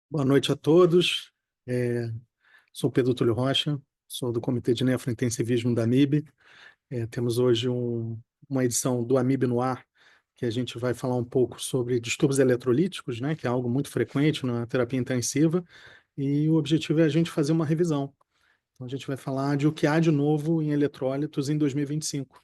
Boa noite a todos. É, Sou Pedro Túlio Rocha, sou do Comitê de Nefrointensivismo da AMIB. Temos hoje uma edição do AMIB no ar, que a gente vai falar um pouco sobre distúrbios eletrolíticos, né, que é algo muito frequente na terapia intensiva, e o objetivo é a gente fazer uma revisão. Então, a gente vai falar de o que há de novo em eletrólitos em 2025.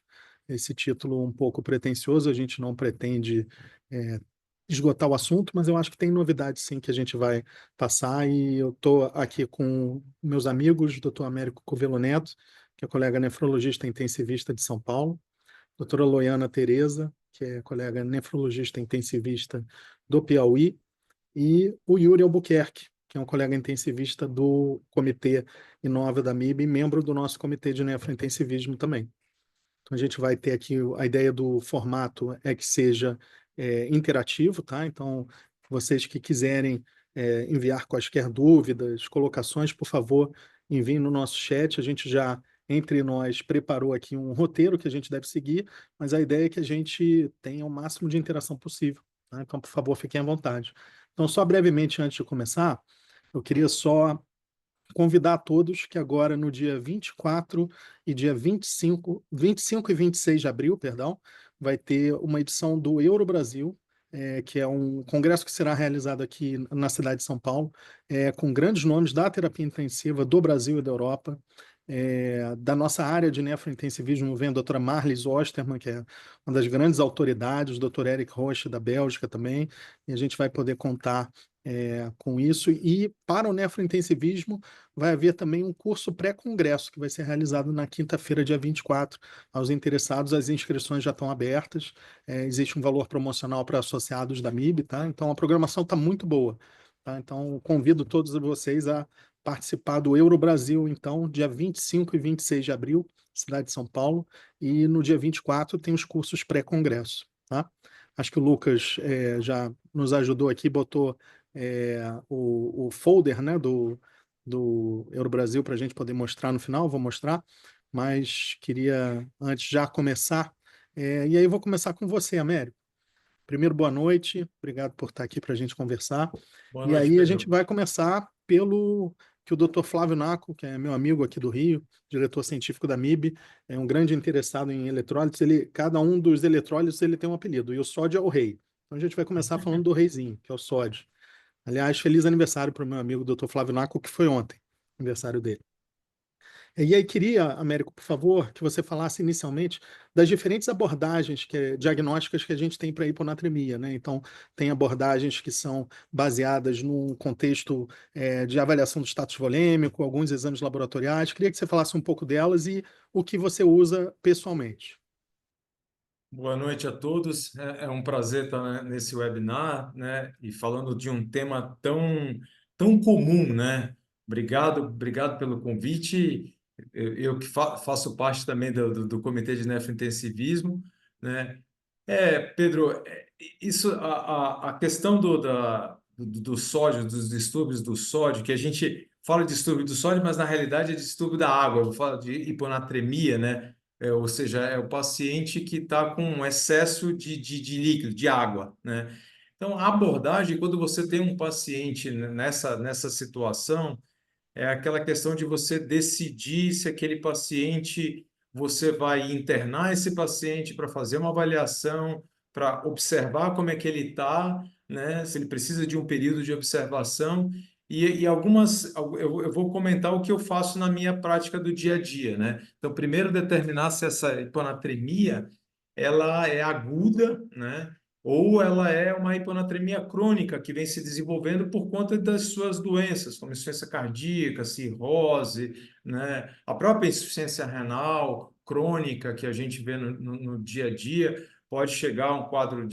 Esse título um pouco pretensioso, a gente não pretende é, esgotar o assunto, mas eu acho que tem novidade sim que a gente vai passar e eu estou aqui com meus amigos, Dr. Américo Covelo Neto, que é colega nefrologista intensivista de São Paulo, doutora Loiana Tereza, que é colega nefrologista intensivista do Piauí, e o Yuri Albuquerque, que é um colega intensivista do Comitê Inova da MIB e membro do nosso Comitê de Nefrointensivismo também. Então, a gente vai ter aqui a ideia do formato é que seja interativo, tá? Então, vocês que quiserem enviar quaisquer dúvidas, colocações, por favor, enviem no nosso chat. A gente já, entre nós, preparou aqui um roteiro que a gente deve seguir, mas a ideia é que a gente tenha o máximo de interação possível, tá? Então, por favor, fiquem à vontade. Então, só brevemente antes de começar, eu queria só convidar a todos que agora no dia 24 e dia 25 e 26 de abril, perdão, vai ter uma edição do Euro Brasil, que é um congresso que será realizado aqui na cidade de São Paulo, com grandes nomes da terapia intensiva do Brasil e da Europa. Da nossa área de nefrointensivismo vem a doutora Marlies Osterman, que é uma das grandes autoridades, o doutor Eric Roche, da Bélgica também, e a gente vai poder contar com isso. E para o nefrointensivismo, vai haver também um curso pré-congresso que vai ser realizado na quinta-feira, dia 24. Aos interessados, as inscrições já estão abertas. Existe um valor promocional para associados da MIB, tá? Então a programação está muito boa, tá? Então convido todos vocês a participar do Euro Brasil, então, dia 25 e 26 de abril, cidade de São Paulo, e no dia 24 tem os cursos pré-congresso, tá? Acho que o Lucas já nos ajudou aqui, botou o folder, né, do Eurobrasil para a gente poder mostrar no final, vou mostrar, mas queria antes já começar, e aí eu vou começar com você, Américo. Primeiro, boa noite, obrigado por estar aqui para a gente conversar. Boa E noite, aí a gente Pedro. vai começar pelo que o Dr. Flávio Naco, que é meu amigo aqui do Rio, diretor científico da MIB, é um grande interessado em eletrólitos. Cada um dos eletrólitos ele tem um apelido, e o sódio é o rei. Então a gente vai começar falando do reizinho, que é o sódio. Aliás, feliz aniversário para o meu amigo Dr. Flávio Naco, que foi ontem, aniversário dele. E aí queria, Américo, por favor, que você falasse inicialmente das diferentes abordagens diagnósticas que a gente tem para a hiponatremia, né? Então, tem abordagens que são baseadas num contexto de avaliação do status volêmico, alguns exames laboratoriais. Queria que você falasse um pouco delas e o que você usa pessoalmente. Boa noite a todos. É um prazer estar, né, nesse webinar, né, e falando de um tema tão comum, né? Obrigado pelo convite. Eu que faço parte também do Comitê de Nefrointensivismo, né? Pedro, isso a questão do sódio, dos distúrbios do sódio, que a gente fala de distúrbio do sódio, mas na realidade é distúrbio da água. Eu falo de hiponatremia, né? Ou seja, é o paciente que está com um excesso de líquido, de água, né? Então, a abordagem, quando você tem um paciente nessa situação, é aquela questão de você decidir se aquele paciente, você vai internar esse paciente para fazer uma avaliação, para observar como é que ele está, né? Se ele precisa de um período de observação. E eu vou comentar o que eu faço na minha prática do dia a dia, né? Então, primeiro determinar se essa hiponatremia ela é aguda, né? Ou ela é uma hiponatremia crônica que vem se desenvolvendo por conta das suas doenças, como insuficiência cardíaca, cirrose, né? A própria insuficiência renal crônica que a gente vê no dia a dia pode chegar a um quadro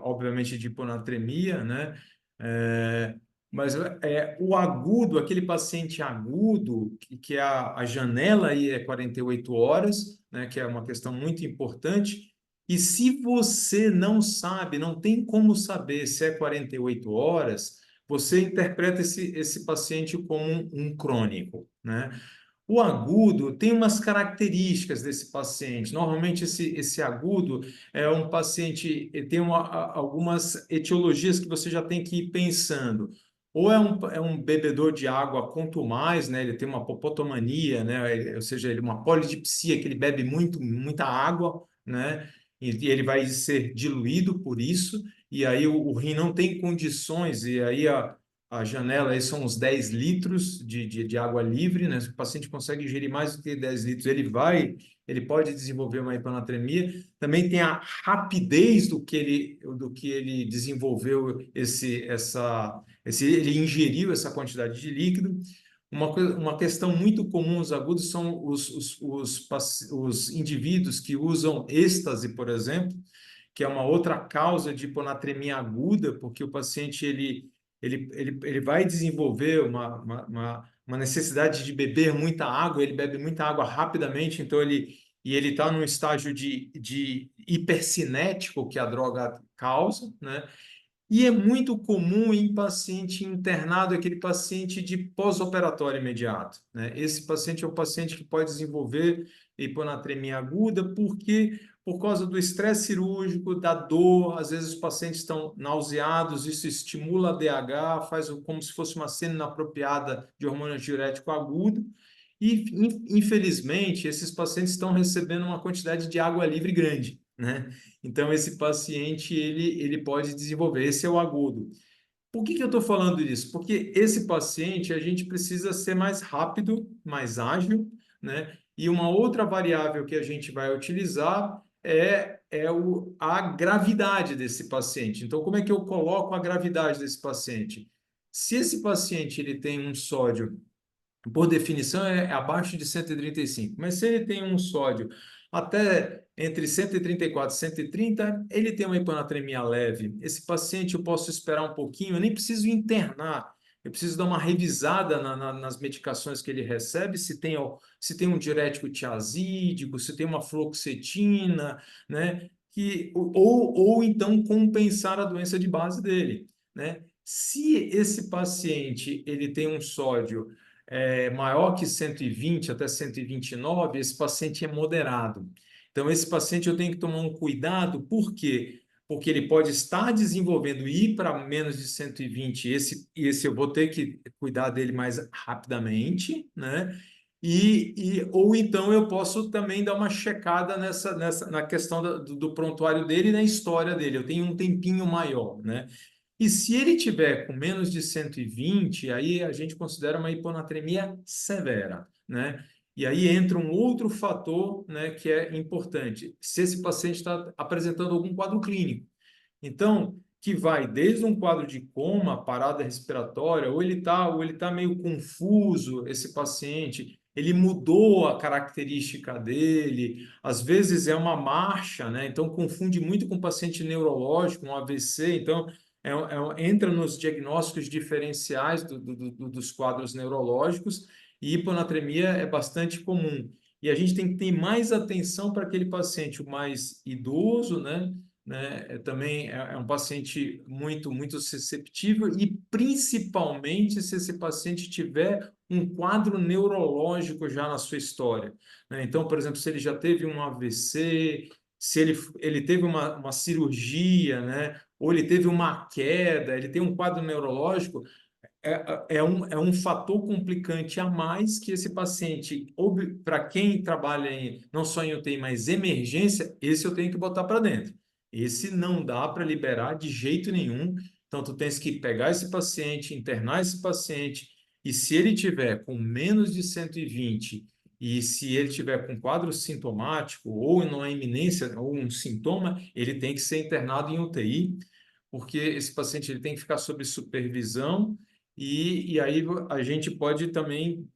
obviamente, de hiponatremia, né? É, mas o agudo, aquele paciente agudo, que é a janela aí é 48 horas, né? Que é uma questão muito importante. E se você não sabe, não tem como saber se é 48 horas, você interpreta esse paciente como um crônico, né? O agudo tem umas características desse paciente. Normalmente, esse agudo é um paciente, tem algumas etiologias que você já tem que ir pensando. ou é um bebedor de água quanto mais, né? Ele tem uma popotomania, né? Ou seja, ele uma polidipsia, que ele bebe muita água, né? E ele vai ser diluído por isso, e aí o rim não tem condições, e aí a janela aí são uns 10 litros de água livre, né? Se o paciente consegue ingerir mais do que 10 litros, ele pode desenvolver uma hiponatremia. Também tem a rapidez do que ele desenvolveu ele ingeriu essa quantidade de líquido. Uma questão muito comum nos agudos são os indivíduos que usam êxtase, por exemplo, que é uma outra causa de hiponatremia aguda, porque o paciente ele vai desenvolver uma necessidade de beber muita água, ele bebe muita água rapidamente, então ele está num estágio de hipercinético que a droga causa, né? E é muito comum em paciente internado, aquele paciente de pós-operatório imediato, né? Esse paciente é o paciente que pode desenvolver hiponatremia aguda, porque por causa do estresse cirúrgico, da dor, às vezes os pacientes estão nauseados, isso estimula a DH, faz como se fosse uma cena inapropriada de hormônio diurético agudo, e infelizmente esses pacientes estão recebendo uma quantidade de água livre grande, né? Então, esse paciente, ele pode desenvolver, esse é o agudo. Por que eu estou falando isso? Porque esse paciente, a gente precisa ser mais rápido, mais ágil, né? E uma outra variável que a gente vai utilizar a gravidade desse paciente. Então, como é que eu coloco a gravidade desse paciente? Se esse paciente ele tem um sódio por definição, é abaixo de 135. Mas se ele tem um sódio até entre 134 e 130, ele tem uma hiponatremia leve. Esse paciente eu posso esperar um pouquinho, eu nem preciso internar. Eu preciso dar uma revisada nas medicações que ele recebe, se tem um diurético tiazídico, se tem uma fluoxetina, né? Ou então compensar a doença de base dele, né? Se esse paciente ele tem um sódio maior que 120 até 129, esse paciente é moderado. Então, esse paciente eu tenho que tomar um cuidado, por quê? Porque ele pode estar desenvolvendo e ir para menos de 120, esse eu vou ter que cuidar dele mais rapidamente, né? Ou então eu posso também dar uma checada na questão do prontuário dele e na história dele. Eu tenho um tempinho maior, né? E se ele tiver com menos de 120, aí a gente considera uma hiponatremia severa, né? E aí entra um outro fator, né, que é importante. Se esse paciente está apresentando algum quadro clínico. Então, que vai desde um quadro de coma, parada respiratória, ou ele tá meio confuso, esse paciente, ele mudou a característica dele, às vezes é uma marcha, né? Então confunde muito com paciente neurológico, um AVC, então entra nos diagnósticos diferenciais dos quadros neurológicos, e hiponatremia é bastante comum. E a gente tem que ter mais atenção para aquele paciente, o mais idoso, né? Também é um paciente muito susceptível, e principalmente se esse paciente tiver um quadro neurológico já na sua história, né? Então, por exemplo, se ele já teve um AVC, se ele teve uma cirurgia, né? Ou ele teve uma queda, ele tem um quadro neurológico, é um fator complicante a mais que esse paciente, para quem trabalha não só em UTI, mas emergência, esse eu tenho que botar para dentro. Esse não dá para liberar de jeito nenhum. Então, tu tens que pegar esse paciente, internar esse paciente, e se ele tiver com menos de 120, e se ele tiver com quadro sintomático, ou numa iminência, ou um sintoma, ele tem que ser internado em UTI, porque esse paciente ele tem que ficar sob supervisão, e aí a gente pode também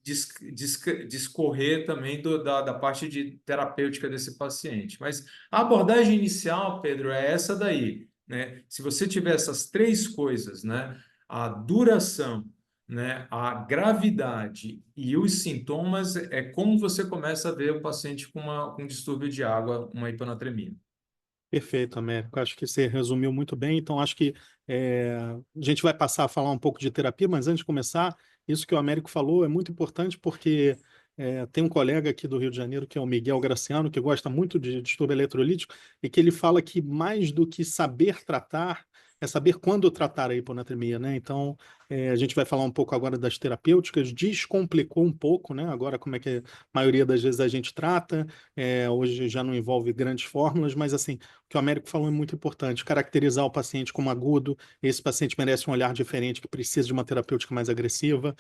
discorrer também da parte de terapêutica desse paciente. Mas a abordagem inicial, Pedro, é essa daí, né? Se você tiver essas três coisas, né? A duração, né? A gravidade e os sintomas, é como você começa a ver o paciente com um distúrbio de água, uma hiponatremia. Perfeito, Américo. Acho que você resumiu muito bem. Então, acho que a gente vai passar a falar um pouco de terapia, mas antes de começar, isso que o Américo falou é muito importante porque tem um colega aqui do Rio de Janeiro, que é o Miguel Graciano, que gosta muito de distúrbio eletrolítico, e que ele fala que mais do que saber tratar, é saber quando tratar a hiponatremia, né? Então, a gente vai falar um pouco agora das terapêuticas, descomplicou um pouco, né? Agora, como é que a maioria das vezes a gente trata, hoje já não envolve grandes fórmulas, mas assim, o que o Américo falou é muito importante, caracterizar o paciente como agudo, esse paciente merece um olhar diferente, que precisa de uma terapêutica mais agressiva,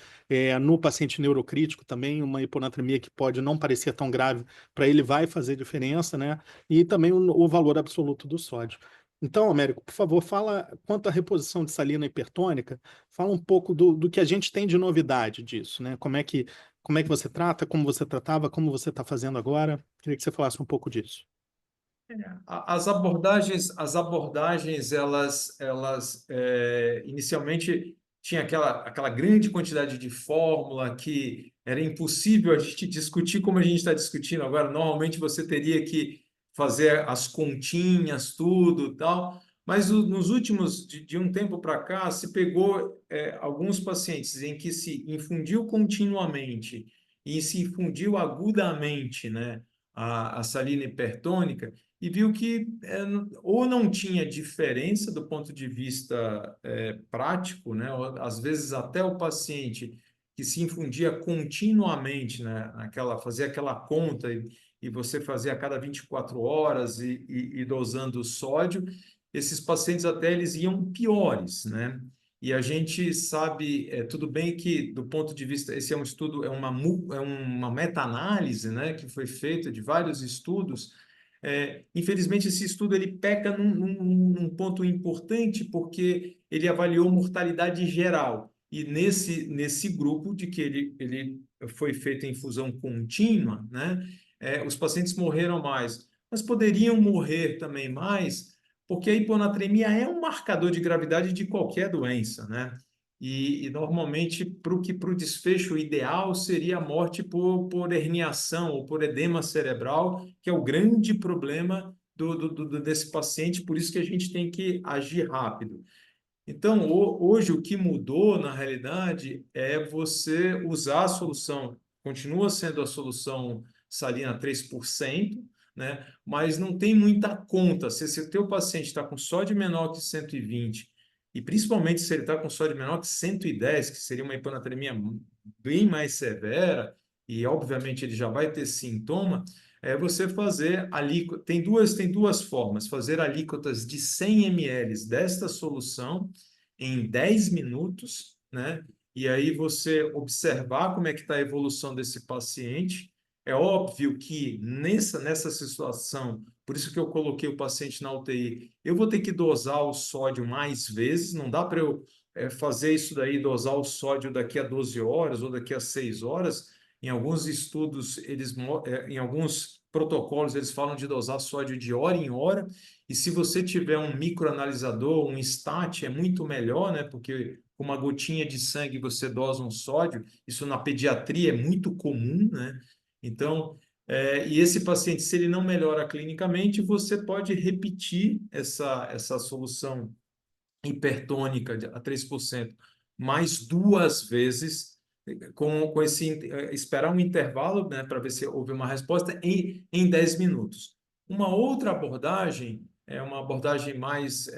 no paciente neurocrítico também, uma hiponatremia que pode não parecer tão grave, para ele vai fazer diferença, né? E também o valor absoluto do sódio. Então, Américo, por favor, fala quanto à reposição de salina hipertônica, fala um pouco do que a gente tem de novidade disso, né? Como é que você trata, como você tratava, como você está fazendo agora? Queria que você falasse um pouco disso. As abordagens, inicialmente tinha aquela grande quantidade de fórmula que era impossível a gente discutir como a gente está discutindo agora. Normalmente você teria que fazer as continhas, tudo, tal. Mas nos últimos de um tempo para cá se pegou alguns pacientes em que se infundiu continuamente e se infundiu agudamente, né, a salina hipertônica e viu que ou não tinha diferença do ponto de vista prático, né? Ou, às vezes até o paciente que se infundia continuamente, né? Fazia aquela conta e você fazia a cada 24 horas e dosando o sódio, esses pacientes até eles iam piores, né? E a gente sabe, tudo bem que do ponto de vista, esse é um estudo, é uma meta-análise, né? Que foi feita de vários estudos. Infelizmente, esse estudo ele peca num ponto importante, porque ele avaliou mortalidade geral. E nesse grupo de que ele foi feita infusão contínua, né, os pacientes morreram mais. Mas poderiam morrer também mais, porque a hiponatremia é um marcador de gravidade de qualquer doença, né? E normalmente, para o desfecho ideal, seria a morte por herniação ou por edema cerebral, que é o grande problema desse paciente, por isso que a gente tem que agir rápido. Então, hoje, o que mudou, na realidade, é você usar a solução, continua sendo a solução salina 3%, né? Mas não tem muita conta. Se o teu paciente está com sódio menor que 120, e principalmente se ele está com sódio menor que 110, que seria uma hiponatremia bem mais severa, e obviamente ele já vai ter sintoma, você fazer alíquota. Tem duas formas: fazer alíquotas de 100 ml desta solução em 10 minutos, né? E aí você observar como é que está a evolução desse paciente. É óbvio que nessa situação, por isso que eu coloquei o paciente na UTI, eu vou ter que dosar o sódio mais vezes, não dá para eu fazer isso daí, dosar o sódio daqui a 12 horas ou daqui a 6 horas. Em alguns estudos, em alguns protocolos, eles falam de dosar sódio de hora em hora, e se você tiver um microanalisador, um STAT, é muito melhor, né? Porque com uma gotinha de sangue você dosa um sódio, isso na pediatria é muito comum, né? Então, e esse paciente, se ele não melhora clinicamente, você pode repetir essa solução hipertônica a 3% mais duas vezes, com esperar um intervalo, né, para ver se houve uma resposta em 10 minutos. Uma outra abordagem, uma abordagem mais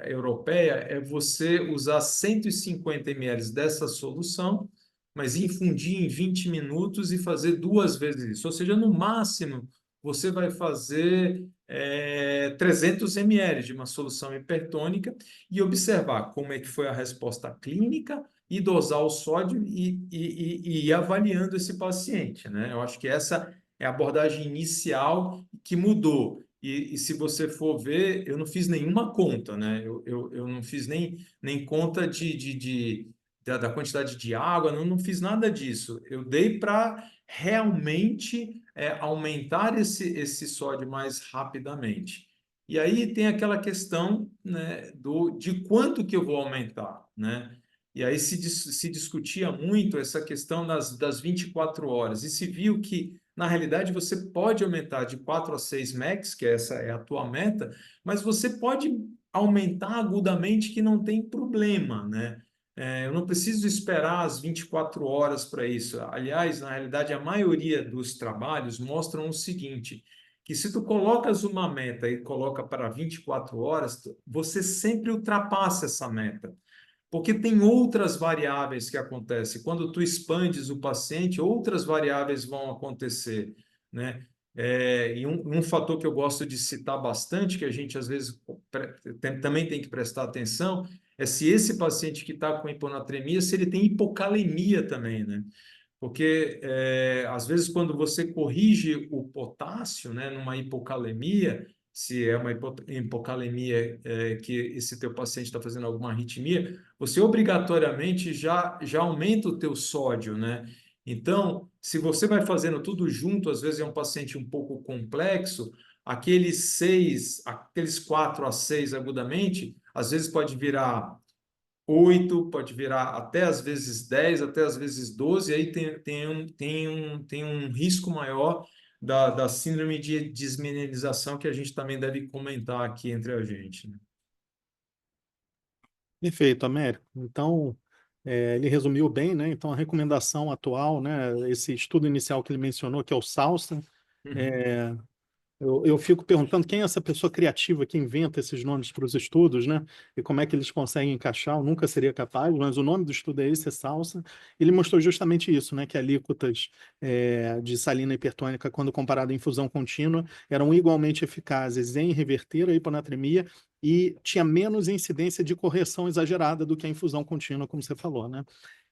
europeia, é você usar 150 ml dessa solução, mas infundir em 20 minutos e fazer duas vezes isso. Ou seja, no máximo, você vai fazer 300 ml de uma solução hipertônica e observar como é que foi a resposta clínica e dosar o sódio e ir avaliando esse paciente, né? Eu acho que essa é a abordagem inicial que mudou. E se você for ver, eu não fiz nenhuma conta, né? Eu não fiz nem conta da quantidade de água, não fiz nada disso. Eu dei para realmente aumentar esse sódio mais rapidamente. E aí tem aquela questão, né, de quanto que eu vou aumentar, né? E aí se discutia muito essa questão das 24 horas, e se viu que, na realidade, você pode aumentar de 4 a 6 max, que essa é a tua meta, mas você pode aumentar agudamente que não tem problema, né? Eu não preciso esperar as 24 horas para isso. Aliás, na realidade, a maioria dos trabalhos mostram o seguinte, que se tu colocas uma meta e coloca para 24 horas, você sempre ultrapassa essa meta. Porque tem outras variáveis que acontecem. Quando tu expandes o paciente, outras variáveis vão acontecer, né? E um fator que eu gosto de citar bastante, que a gente às vezes também tem que prestar atenção, é se esse paciente que está com hiponatremia, se ele tem hipocalemia também, né? Porque às vezes quando você corrige o potássio, né, numa hipocalemia, se é uma hipocalemia que esse teu paciente está fazendo alguma arritmia, você obrigatoriamente já aumenta o teu sódio, né? Então, se você vai fazendo tudo junto, às vezes é um paciente um pouco complexo, aqueles 4 a 6 agudamente, às vezes pode virar 8, pode virar até às vezes 10, até às vezes 12, e aí tem um risco maior da síndrome de desmineralização que a gente também deve comentar aqui entre a gente, né? Perfeito, Américo. Então, ele resumiu bem, né? Então, a recomendação atual, né? Esse estudo inicial que ele mencionou, que é o SALSA, Uhum, é, eu fico perguntando quem é essa pessoa criativa que inventa esses nomes para os estudos, né? E como é que eles conseguem encaixar? Eu nunca seria capaz, mas o nome do estudo é esse, é Salsa. Ele mostrou justamente isso, né? Que alíquotas de salina hipertônica, quando comparado à infusão contínua, eram igualmente eficazes em reverter a hiponatremia e tinha menos incidência de correção exagerada do que a infusão contínua, como você falou, né?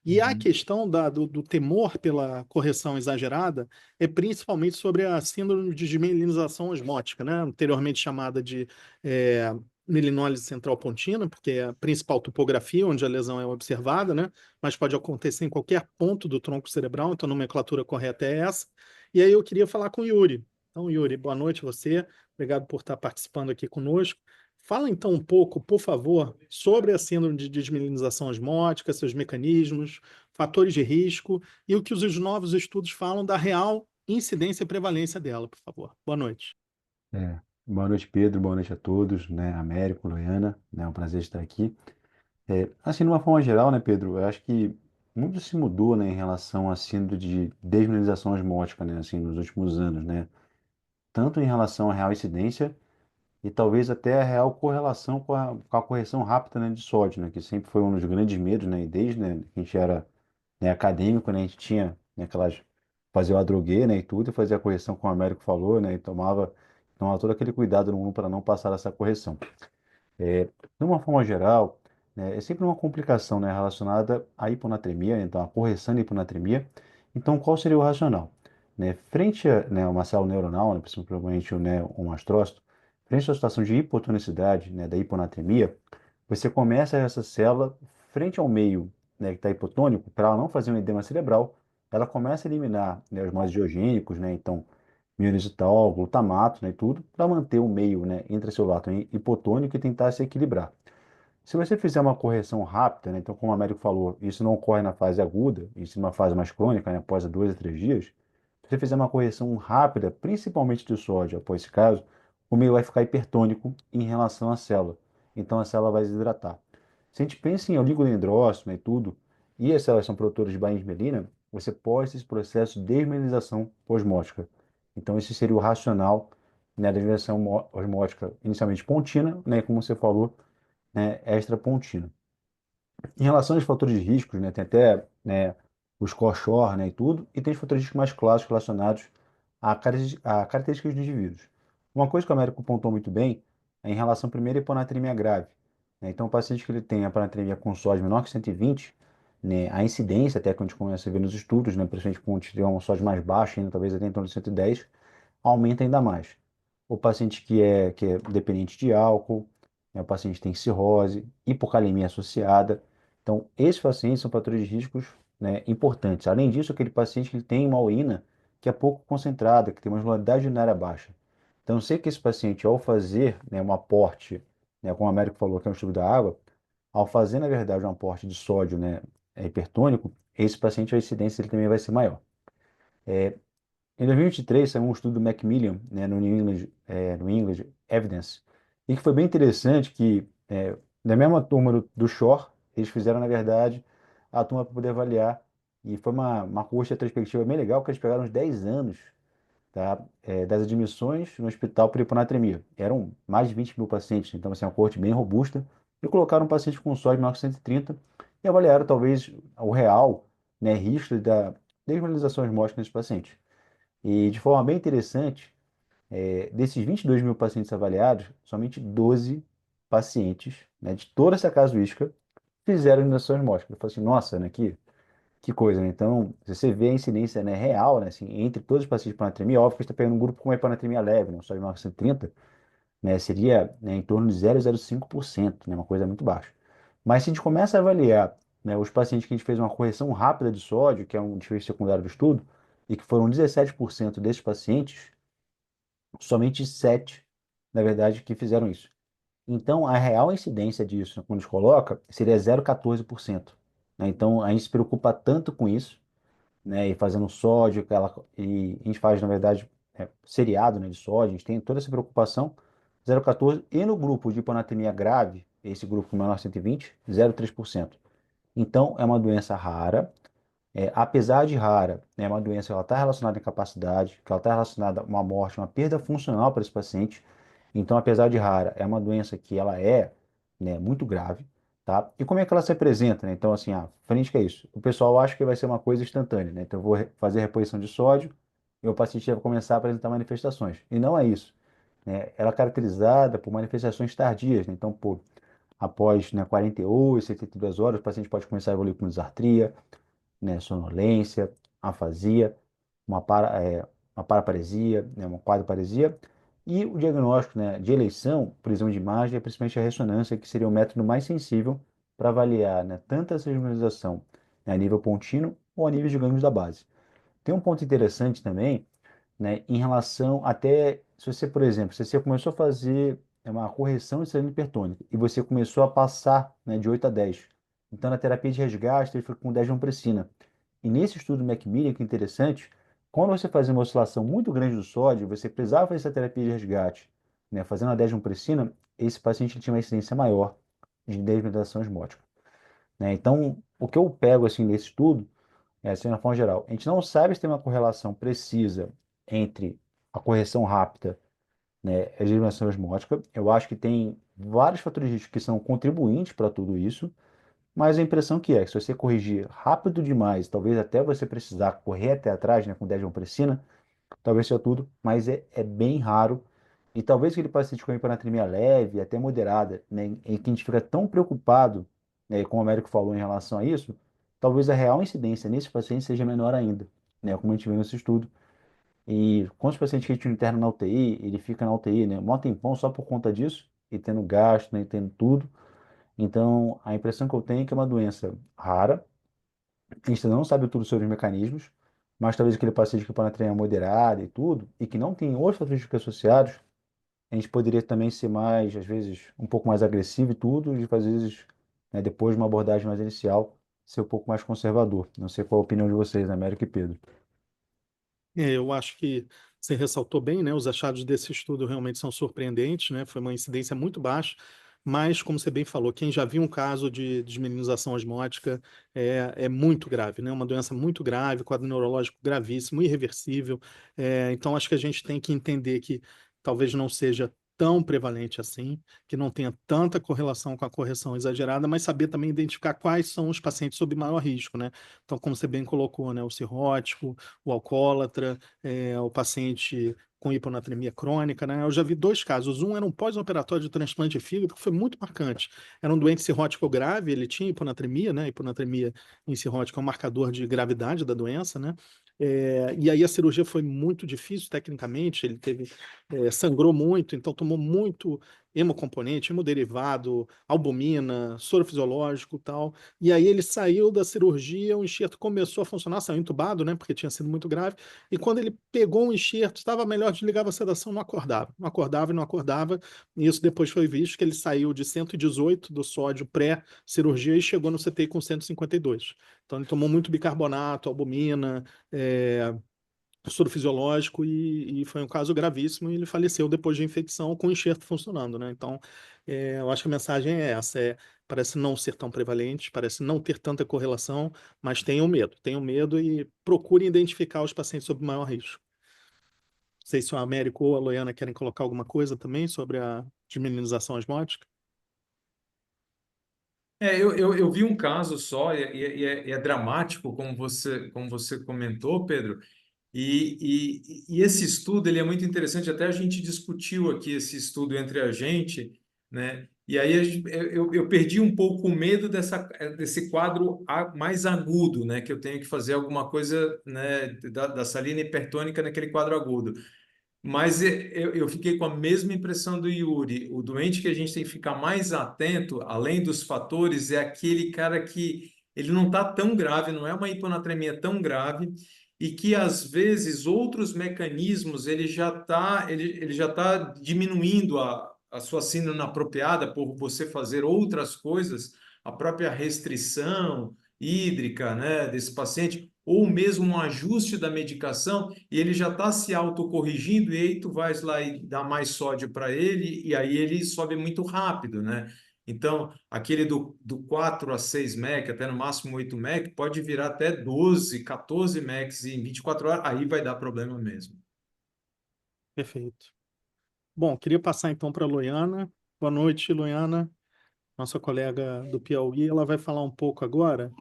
E a uhum, questão do temor pela correção exagerada é principalmente sobre a síndrome de desmielinização osmótica, né? Anteriormente chamada de é, melinólise central pontina, porque é a principal topografia onde a lesão é observada, né? Mas pode acontecer em qualquer ponto do tronco cerebral, então a nomenclatura correta é essa. E aí eu queria falar com o Yuri. Então, Yuri, boa noite a você. Obrigado por estar participando aqui conosco. Fala então um pouco, por favor, sobre a síndrome de desmielinização osmótica, seus mecanismos, fatores de risco e o que os novos estudos falam da real incidência e prevalência dela, por favor. Boa noite. Boa noite, Pedro. Boa noite a todos, né? Américo, Loiana, né? É um prazer estar aqui. Assim, de uma forma geral, né, Pedro? Eu acho que muito se mudou, né, em relação à síndrome de desmineralização osmótica, né, assim, nos últimos anos, né? Tanto em relação à real incidência e talvez até a real correlação com a correção rápida, né, de sódio, né, que sempre foi um dos grandes medos, né, e desde, né, que a gente era, né, acadêmico, né, a gente tinha, né, aquelas, fazia o adroguê, né, e tudo, e fazia a correção como o Américo falou, né, e tomava todo aquele cuidado no mundo para não passar essa correção. É, de uma forma geral, né, é sempre uma complicação, né, relacionada à hiponatremia, então a correção da hiponatremia. Então, qual seria o racional? Né, frente a, né, uma célula neuronal, né, principalmente, né, um astrócito, frente à situação de hipotonicidade, né, da hiponatremia, você começa essa célula frente ao meio, né, que está hipotônico, para ela não fazer um edema cerebral, ela começa a eliminar, né, os mais geogênicos, né, então mionisitol, glutamato, né, e tudo, para manter o meio, né, intracelular também hipotônico e tentar se equilibrar. Se você fizer uma correção rápida, né, então como o Américo falou, isso não ocorre na fase aguda, isso numa fase mais crônica, né, após 2 a 3 dias, se você fizer uma correção rápida, principalmente do sódio, após esse caso, o meio vai ficar hipertônico em relação à célula. Então a célula vai desidratar. Se a gente pensa em oligodendrócito, né, e tudo, e as células são produtoras de bainhas você pode ter esse processo de desmineralização osmótica. Então esse seria o racional, né, da desmineralização osmótica inicialmente pontina, né, como você falou, né, extrapontina. Em relação aos fatores de risco, né, tem até, né, os score, né, e tudo, e tem os fatores de risco mais clássicos relacionados a características dos indivíduos. Uma coisa que o Américo pontuou muito bem é em relação, primeiro, à hiponatremia grave, né? Então, o paciente que ele tem a hiponatremia com sódio menor que 120, né, a incidência, até que a gente começa a ver nos estudos, né, principalmente quando tiver um sódio mais baixo, ainda, talvez até em torno de 110, aumenta ainda mais. O paciente que é dependente de álcool, né, o paciente tem cirrose, hipocalemia associada. Então, esses pacientes são fatores de riscos, né, importantes. Além disso, aquele paciente que tem uma urina que é pouco concentrada, que tem uma osmolaridade urinária baixa. Então, eu sei que esse paciente, ao fazer, né, um aporte, né, como o Américo falou, que é um estudo da água, ao fazer, na verdade, um aporte de sódio, né, hipertônico, esse paciente, a incidência dele também vai ser maior. Em 2023, saiu um estudo do Macmillan, né, no English Evidence, e que foi bem interessante que, da mesma turma do Shore, eles fizeram, na verdade, a turma para poder avaliar, e foi uma coxa retrospectiva bem legal, que eles pegaram uns 10 anos tá, das admissões no hospital por hiponatremia. Eram mais de 20 mil pacientes, então assim, uma coorte bem robusta, e colocaram um paciente com sódio menor que 130 e avaliaram talvez o real, né, risco da desmoralização osmótica nesses pacientes. E de forma bem interessante, desses 22 mil pacientes avaliados, somente 12 pacientes, né, de toda essa casuística fizeram imunização osmótica. Eu falei assim, nossa, né, que coisa, né? Então, se você vê a incidência, né, real, né, assim, entre todos os pacientes de hipanatremia, óbvio que você está pegando um grupo com uma hipanatremia leve, né, só de 930, né, seria, né, em torno de 0,05%, né, uma coisa muito baixa. Mas se a gente começa a avaliar, né, os pacientes que a gente fez uma correção rápida de sódio, que é um desfecho secundário do estudo, e que foram 17% desses pacientes, somente 7, na verdade, que fizeram isso. Então, a real incidência disso, quando a gente coloca, seria 0,14%. Né? Então, a gente se preocupa tanto com isso, né, e fazendo sódio, e a gente faz, na verdade, seriado, né, de sódio, a gente tem toda essa preocupação, 0,14, e no grupo de hiponatremia grave, esse grupo menor 120, 0,3%. Então, é uma doença rara, apesar de rara, né, é uma doença que ela está relacionada à incapacidade, que ela está relacionada a uma morte, uma perda funcional para esse paciente. Então, apesar de rara, é uma doença que ela é, né, muito grave, tá? E como é que ela se apresenta, né? Então, assim, frente que é isso. O pessoal acha que vai ser uma coisa instantânea, né? Então, eu vou fazer reposição de sódio e o paciente vai começar a apresentar manifestações. E não é isso, né? Ela é caracterizada por manifestações tardias, né? Então, pô, após, né, 48, 72 horas, o paciente pode começar a evoluir com disartria, né, sonolência, afasia, uma paraparesia, né, uma quadriparesia, e o diagnóstico, né, de eleição, por exame de imagem, é principalmente a ressonância, que seria o método mais sensível para avaliar, né, tanto essa regionalização, né, a nível pontínuo ou a nível de gânglios da base. Tem um ponto interessante também, né, em relação até, se você, por exemplo, se você começou a fazer uma correção de saúde hipertônica e você começou a passar, né, de 8 a 10, então na terapia de resgate ele foi com 10 de ampressina. E nesse estudo do Macmillan, que é interessante, quando você fazia uma oscilação muito grande do sódio, você precisava fazer essa terapia de resgate, né, fazendo a 10 de ampressina, esse paciente tinha uma incidência maior de desmineralização osmótica. Né? Então, o que eu pego assim nesse estudo assim, na forma geral. A gente não sabe se tem uma correlação precisa entre a correção rápida, né, e a eliminação osmótica. Eu acho que tem vários fatores de risco que são contribuintes para tudo isso, mas a impressão que é que se você corrigir rápido demais, talvez até você precisar correr até atrás, né, com 10 de ampressina, talvez seja tudo, mas é bem raro. E talvez aquele paciente com hipernatremia leve, até moderada, né, em que a gente fica tão preocupado, né, como o Américo falou em relação a isso, talvez a real incidência nesse paciente seja menor ainda, né, como a gente viu nesse estudo. E quantos pacientes que a gente interna na UTI, ele fica na UTI, né, um tempão só por conta disso, e tendo gasto, né, e tendo tudo. Então, a impressão que eu tenho é que é uma doença rara, a gente não sabe tudo sobre os mecanismos, mas talvez aquele paciente que pode treinar moderada e tudo, e que não tem outros fatores de risco associados, a gente poderia também ser mais, às vezes, um pouco mais agressivo e tudo, e às vezes, né, depois de uma abordagem mais inicial, ser um pouco mais conservador. Não sei qual a opinião de vocês, né, Américo e Pedro. Eu acho que você ressaltou bem, né? Os achados desse estudo realmente são surpreendentes, né? Foi uma incidência muito baixa, mas, como você bem falou, quem já viu um caso de desmelinização osmótica é muito grave, né? Uma doença muito grave, quadro neurológico gravíssimo, irreversível. Então, acho que a gente tem que entender que talvez não seja tão prevalente assim, que não tenha tanta correlação com a correção exagerada, mas saber também identificar quais são os pacientes sob maior risco, né? Então, como você bem colocou, né? O cirrótico, o alcoólatra, o paciente com hiponatremia crônica, né? Eu já vi dois casos. Um era um pós-operatório de transplante de fígado, que foi muito marcante. Era um doente cirrótico grave, ele tinha hiponatremia, né? Hiponatremia em cirrótico é um marcador de gravidade da doença, né? E aí a cirurgia foi muito difícil tecnicamente, ele teve, sangrou muito, então tomou muito hemocomponente, hemoderivado, albumina, soro fisiológico e tal. E aí ele saiu da cirurgia, o enxerto começou a funcionar, saiu entubado, né, porque tinha sido muito grave. E quando ele pegou o enxerto, estava melhor, desligava a sedação, não acordava. Não acordava e não acordava. E isso depois foi visto que ele saiu de 118 do sódio pré-cirurgia e chegou no CTI com 152. Então ele tomou muito bicarbonato, albumina, soro fisiológico e foi um caso gravíssimo e ele faleceu depois de infecção com o enxerto funcionando, né? Então, eu acho que a mensagem é essa, parece não ser tão prevalente, parece não ter tanta correlação, mas tenham medo e procurem identificar os pacientes sob maior risco. sei se o Américo ou a Loiana querem colocar alguma coisa também sobre a desminimização osmótica. Eu vi um caso só, e é dramático, como você comentou, Pedro, e esse estudo ele é muito interessante, até a gente discutiu aqui esse estudo entre a gente, né? E aí eu perdi um pouco o medo desse quadro mais agudo, né? Que eu tenho que fazer alguma coisa, né, da salina hipertônica naquele quadro agudo. Mas eu fiquei com a mesma impressão do Yuri. O doente que a gente tem que ficar mais atento, além dos fatores, é aquele cara que ele não está tão grave, não é uma hiponatremia tão grave, e que às vezes outros mecanismos ele já tá diminuindo a sua síndrome inapropriada por você fazer outras coisas, a própria restrição hídrica, né, desse paciente, ou mesmo um ajuste da medicação, e ele já está se autocorrigindo, e aí tu vais lá e dá mais sódio para ele, e aí ele sobe muito rápido, né? Então, aquele do 4 a 6 mEq, até no máximo 8 mEq, pode virar até 12, 14 mEq em 24 horas, aí vai dar problema mesmo. Perfeito. Bom, queria passar então para a Loiana. Boa noite, Loiana, nossa colega do Piauí. Ela vai falar um pouco agora.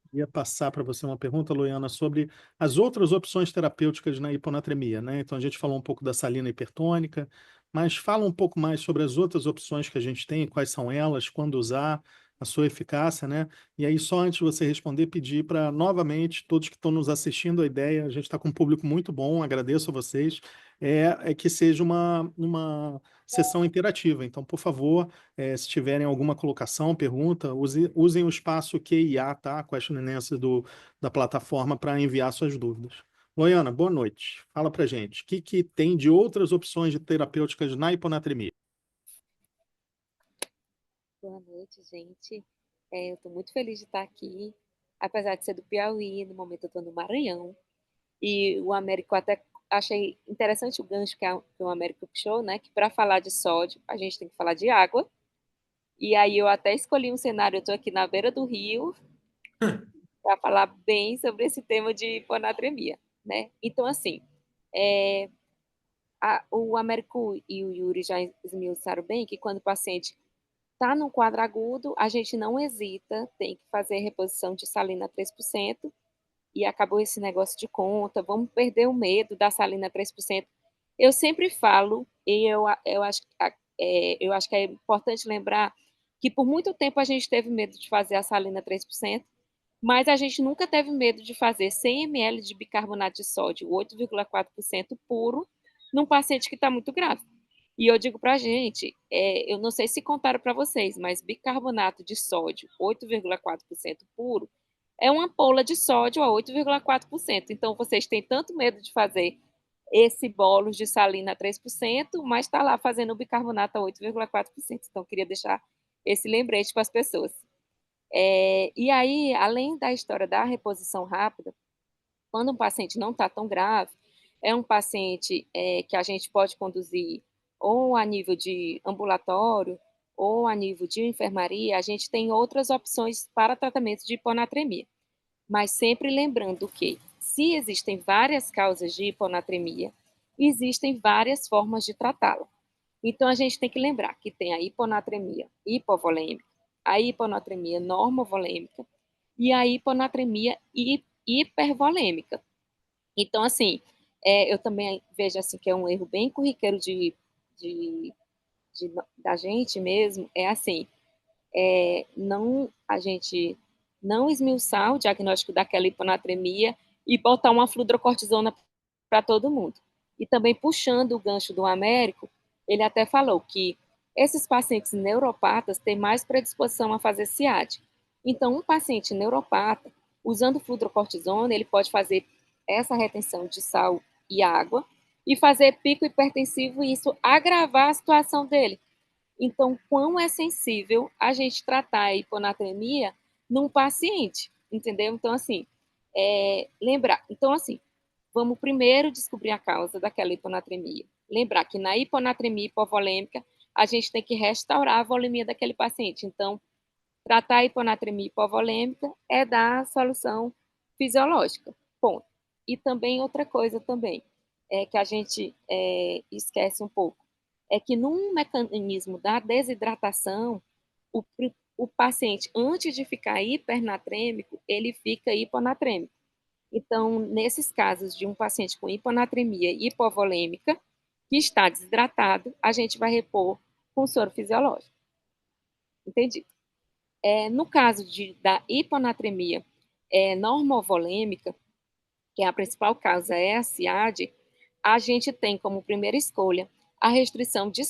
Queria passar para você uma pergunta, Loiana, sobre as outras opções terapêuticas na hiponatremia, né? Então, a gente falou um pouco da salina hipertônica, mas fala um pouco mais sobre as outras opções que a gente tem, quais são elas, quando usar, a sua eficácia, né? E aí, só antes de você responder, pedir para, novamente, todos que estão nos assistindo, a ideia, a gente está com um público muito bom, agradeço a vocês, é que seja uma sessão interativa. Então, por favor, se tiverem alguma colocação, pergunta, usem o espaço Q&A, tá? Question and Answer da plataforma para enviar suas dúvidas. Loiana, boa noite. Fala pra gente, o que tem de outras opções de terapêuticas na hiponatremia? Boa noite, gente. Eu estou muito feliz de estar aqui, apesar de ser do Piauí, no momento eu estou no Maranhão. E o Américo até achei interessante o gancho que o Américo puxou, né? Que para falar de sódio, a gente tem que falar de água. E aí eu até escolhi um cenário, eu estou aqui na beira do rio, para falar bem sobre esse tema de hiponatremia, né? Então, assim, é, o Américo e o Yuri já esmiuçaram bem que quando o paciente está no quadro agudo, a gente não hesita, tem que fazer reposição de salina 3%, e acabou esse negócio de conta, vamos perder o medo da salina 3%. Eu sempre falo, e eu acho que é importante lembrar que por muito tempo a gente teve medo de fazer a salina 3%, mas a gente nunca teve medo de fazer 100 ml de bicarbonato de sódio, 8,4% puro, num paciente que está muito grave. E eu digo para a gente, eu não sei se contaram para vocês, mas bicarbonato de sódio, 8,4% puro, é uma ampola de sódio a 8,4%. Então, vocês têm tanto medo de fazer esse bolos de salina a 3%, mas está lá fazendo o bicarbonato a 8,4%. Então, queria deixar esse lembrete para as pessoas. E aí, além da história da reposição rápida, quando um paciente não está tão grave, é um paciente que a gente pode conduzir ou a nível de ambulatório ou a nível de enfermaria, a gente tem outras opções para tratamento de hiponatremia. Mas sempre lembrando que, se existem várias causas de hiponatremia, existem várias formas de tratá-la. Então, a gente tem que lembrar que tem a hiponatremia hipovolêmica, a hiponatremia normovolêmica e a hiponatremia hipervolêmica. Então, assim, eu também vejo assim que é um erro bem corriqueiro de, da gente mesmo, é assim, a gente não esmiuçar o diagnóstico daquela hiponatremia e botar uma fludrocortisona para todo mundo. E também puxando o gancho do Américo, ele até falou que esses pacientes neuropatas têm mais predisposição a fazer CIAD. Então, um paciente neuropata, usando fludrocortisona, ele pode fazer essa retenção de sal e água e fazer pico hipertensivo e isso agravar a situação dele. Então, quão é sensível a gente tratar a hiponatremia num paciente, entendeu? Então, assim, lembrar. Então, assim, vamos primeiro descobrir a causa daquela hiponatremia. Lembrar que na hiponatremia hipovolêmica, a gente tem que restaurar a volemia daquele paciente. Então, tratar a hiponatremia hipovolêmica é dar a solução fisiológica, ponto. E também outra coisa também, que a gente esquece um pouco é que num mecanismo da desidratação, o paciente, antes de ficar hipernatrêmico, ele fica hiponatrêmico. Então, nesses casos de um paciente com hiponatremia hipovolêmica, que está desidratado, a gente vai repor com soro fisiológico. Entendi. No caso da hiponatremia normovolêmica, que é a principal causa é a SIAD, a gente tem como primeira escolha a restrição de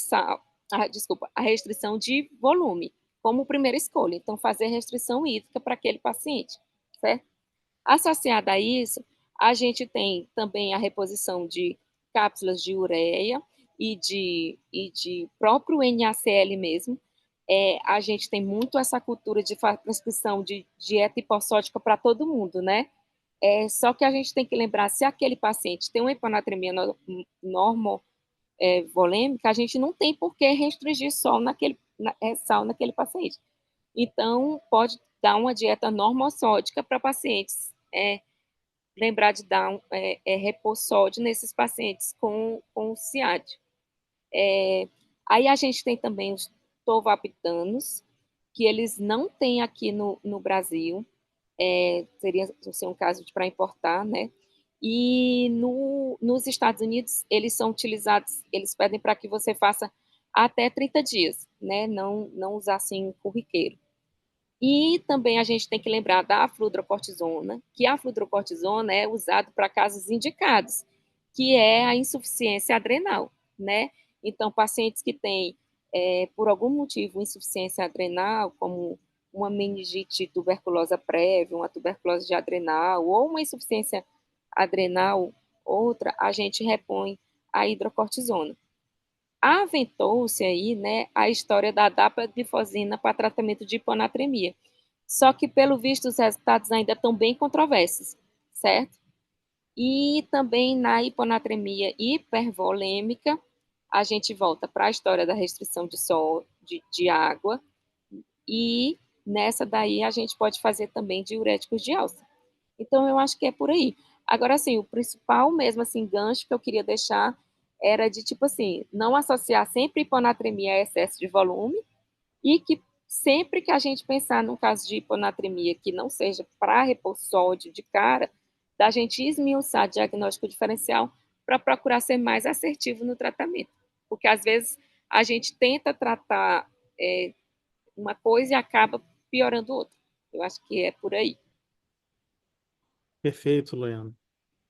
a restrição de volume, como primeira escolha. Então, fazer restrição hídrica para aquele paciente, certo? Associada a isso, a gente tem também a reposição de cápsulas de ureia e de próprio NaCl mesmo. A gente tem muito essa cultura de prescrição de dieta hipossódica para todo mundo, né? Só que a gente tem que lembrar, se aquele paciente tem uma hiponatremia volêmica, a gente não tem por que restringir sal naquele paciente. Então, pode dar uma dieta normossódica para pacientes. Lembrar de dar repor sódio nesses pacientes com SIAD. Aí a gente tem também os tovapitanos, que eles não têm aqui no Brasil, seria um caso para importar, né? E nos Estados Unidos, eles são utilizados, eles pedem para que você faça até 30 dias, né? Não usar assim corriqueiro. E também a gente tem que lembrar da fludrocortisona, que a fludrocortisona é usada para casos indicados, que é a insuficiência adrenal, né? Então, pacientes que têm, por algum motivo, insuficiência adrenal, como uma meningite tuberculosa prévia, uma tuberculose de adrenal, ou uma insuficiência adrenal, outra, a gente repõe a hidrocortisona. Aventou-se aí, né, a história da dapaglifosina para tratamento de hiponatremia. Só que, pelo visto, os resultados ainda estão bem controversos, certo? E também na hiponatremia hipervolêmica, a gente volta para a história da restrição de água, e nessa daí a gente pode fazer também diuréticos de alça. Então, eu acho que é por aí. Agora, assim, o principal mesmo, assim, gancho que eu queria deixar era de, tipo assim, não associar sempre hiponatremia a excesso de volume e que sempre que a gente pensar num caso de hiponatremia que não seja para repor sódio de cara, da gente esmiuçar diagnóstico diferencial para procurar ser mais assertivo no tratamento. Porque, às vezes, a gente tenta tratar uma coisa e acaba piorando outra. Eu acho que é por aí. Perfeito, Luana.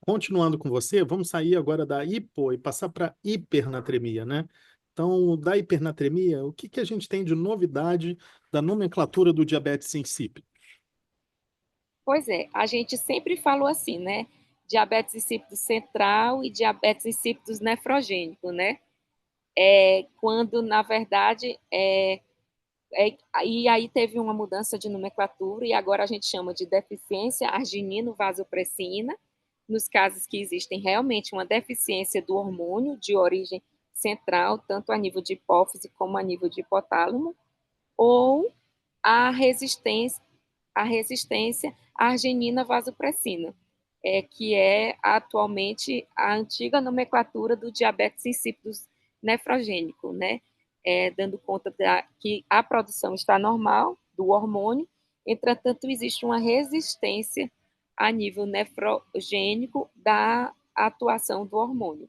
Continuando com você, vamos sair agora da hipo e passar para hipernatremia, né? Então, da hipernatremia, o que a gente tem de novidade da nomenclatura do diabetes insípido? Pois é, a gente sempre falou assim, né? Diabetes insípido central e diabetes insípido nefrogênico, né? Quando, na verdade, e aí teve uma mudança de nomenclatura e agora a gente chama de deficiência arginino-vasopressina, nos casos que existem realmente uma deficiência do hormônio de origem central, tanto a nível de hipófise como a nível de hipotálamo, ou a resistência à arginina vasopressina, que é atualmente a antiga nomenclatura do diabetes insípidos nefrogênico, né? Dando conta que a produção está normal do hormônio, entretanto, existe uma resistência a nível nefrogênico da atuação do hormônio.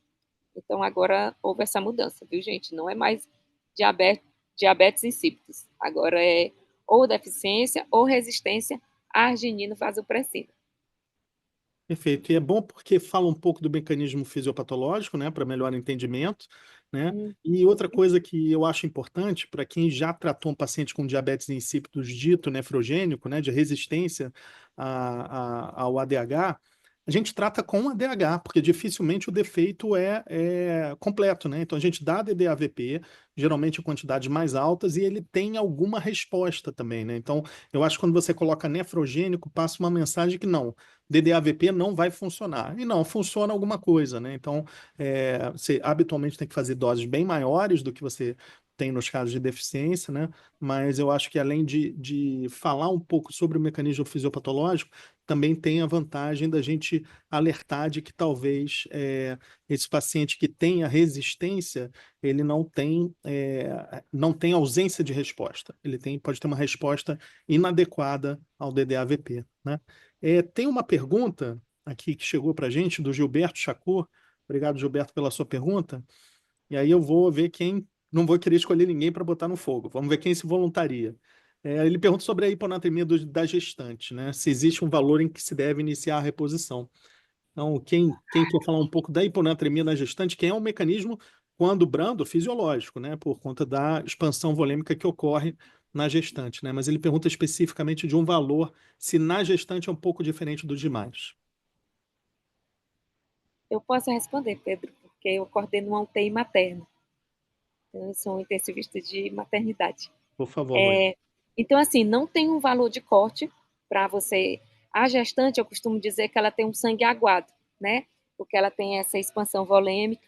Então, agora houve essa mudança, viu, gente? Não é mais diabetes insípidos. Agora é ou deficiência ou resistência à arginino-vasopressina. Perfeito. E é bom porque fala um pouco do mecanismo fisiopatológico, né, para melhor entendimento, né? E outra coisa que eu acho importante para quem já tratou um paciente com diabetes insípidos dito nefrogênico, né, de resistência ao ADH, a gente trata com ADH, porque dificilmente o defeito é completo, né? Então a gente dá DDAVP, geralmente em quantidades mais altas, e ele tem alguma resposta também, né? Então eu acho que quando você coloca nefrogênico, passa uma mensagem que não, DDAVP não vai funcionar. E não, funciona alguma coisa, né? Então, você habitualmente tem que fazer doses bem maiores do que você tem nos casos de deficiência, né? Mas eu acho que além de falar um pouco sobre o mecanismo fisiopatológico, também tem a vantagem da gente alertar de que talvez esse paciente que tenha resistência, ele não tem ausência de resposta. Pode ter uma resposta inadequada ao DDA-VP, né? Tem uma pergunta aqui que chegou para a gente, do Gilberto Chacur. Obrigado, Gilberto, pela sua pergunta. E aí eu vou ver quem... Não vou querer escolher ninguém para botar no fogo. Vamos ver quem se voluntaria. Ele pergunta sobre a hiponatremia da gestante, né? Se existe um valor em que se deve iniciar a reposição. Então, quem quer falar um pouco da hiponatremia na gestante, que é um mecanismo, quando brando, fisiológico, né? Por conta da expansão volêmica que ocorre na gestante, né? Mas ele pergunta especificamente de um valor, se na gestante é um pouco diferente dos demais. Eu posso responder, Pedro, porque eu coordeno uma UTI materna. Eu sou um intensivista de maternidade. Por favor, Luiz. Então, assim, não tem um valor de corte para você. A gestante, eu costumo dizer que ela tem um sangue aguado, né? Porque ela tem essa expansão volêmica.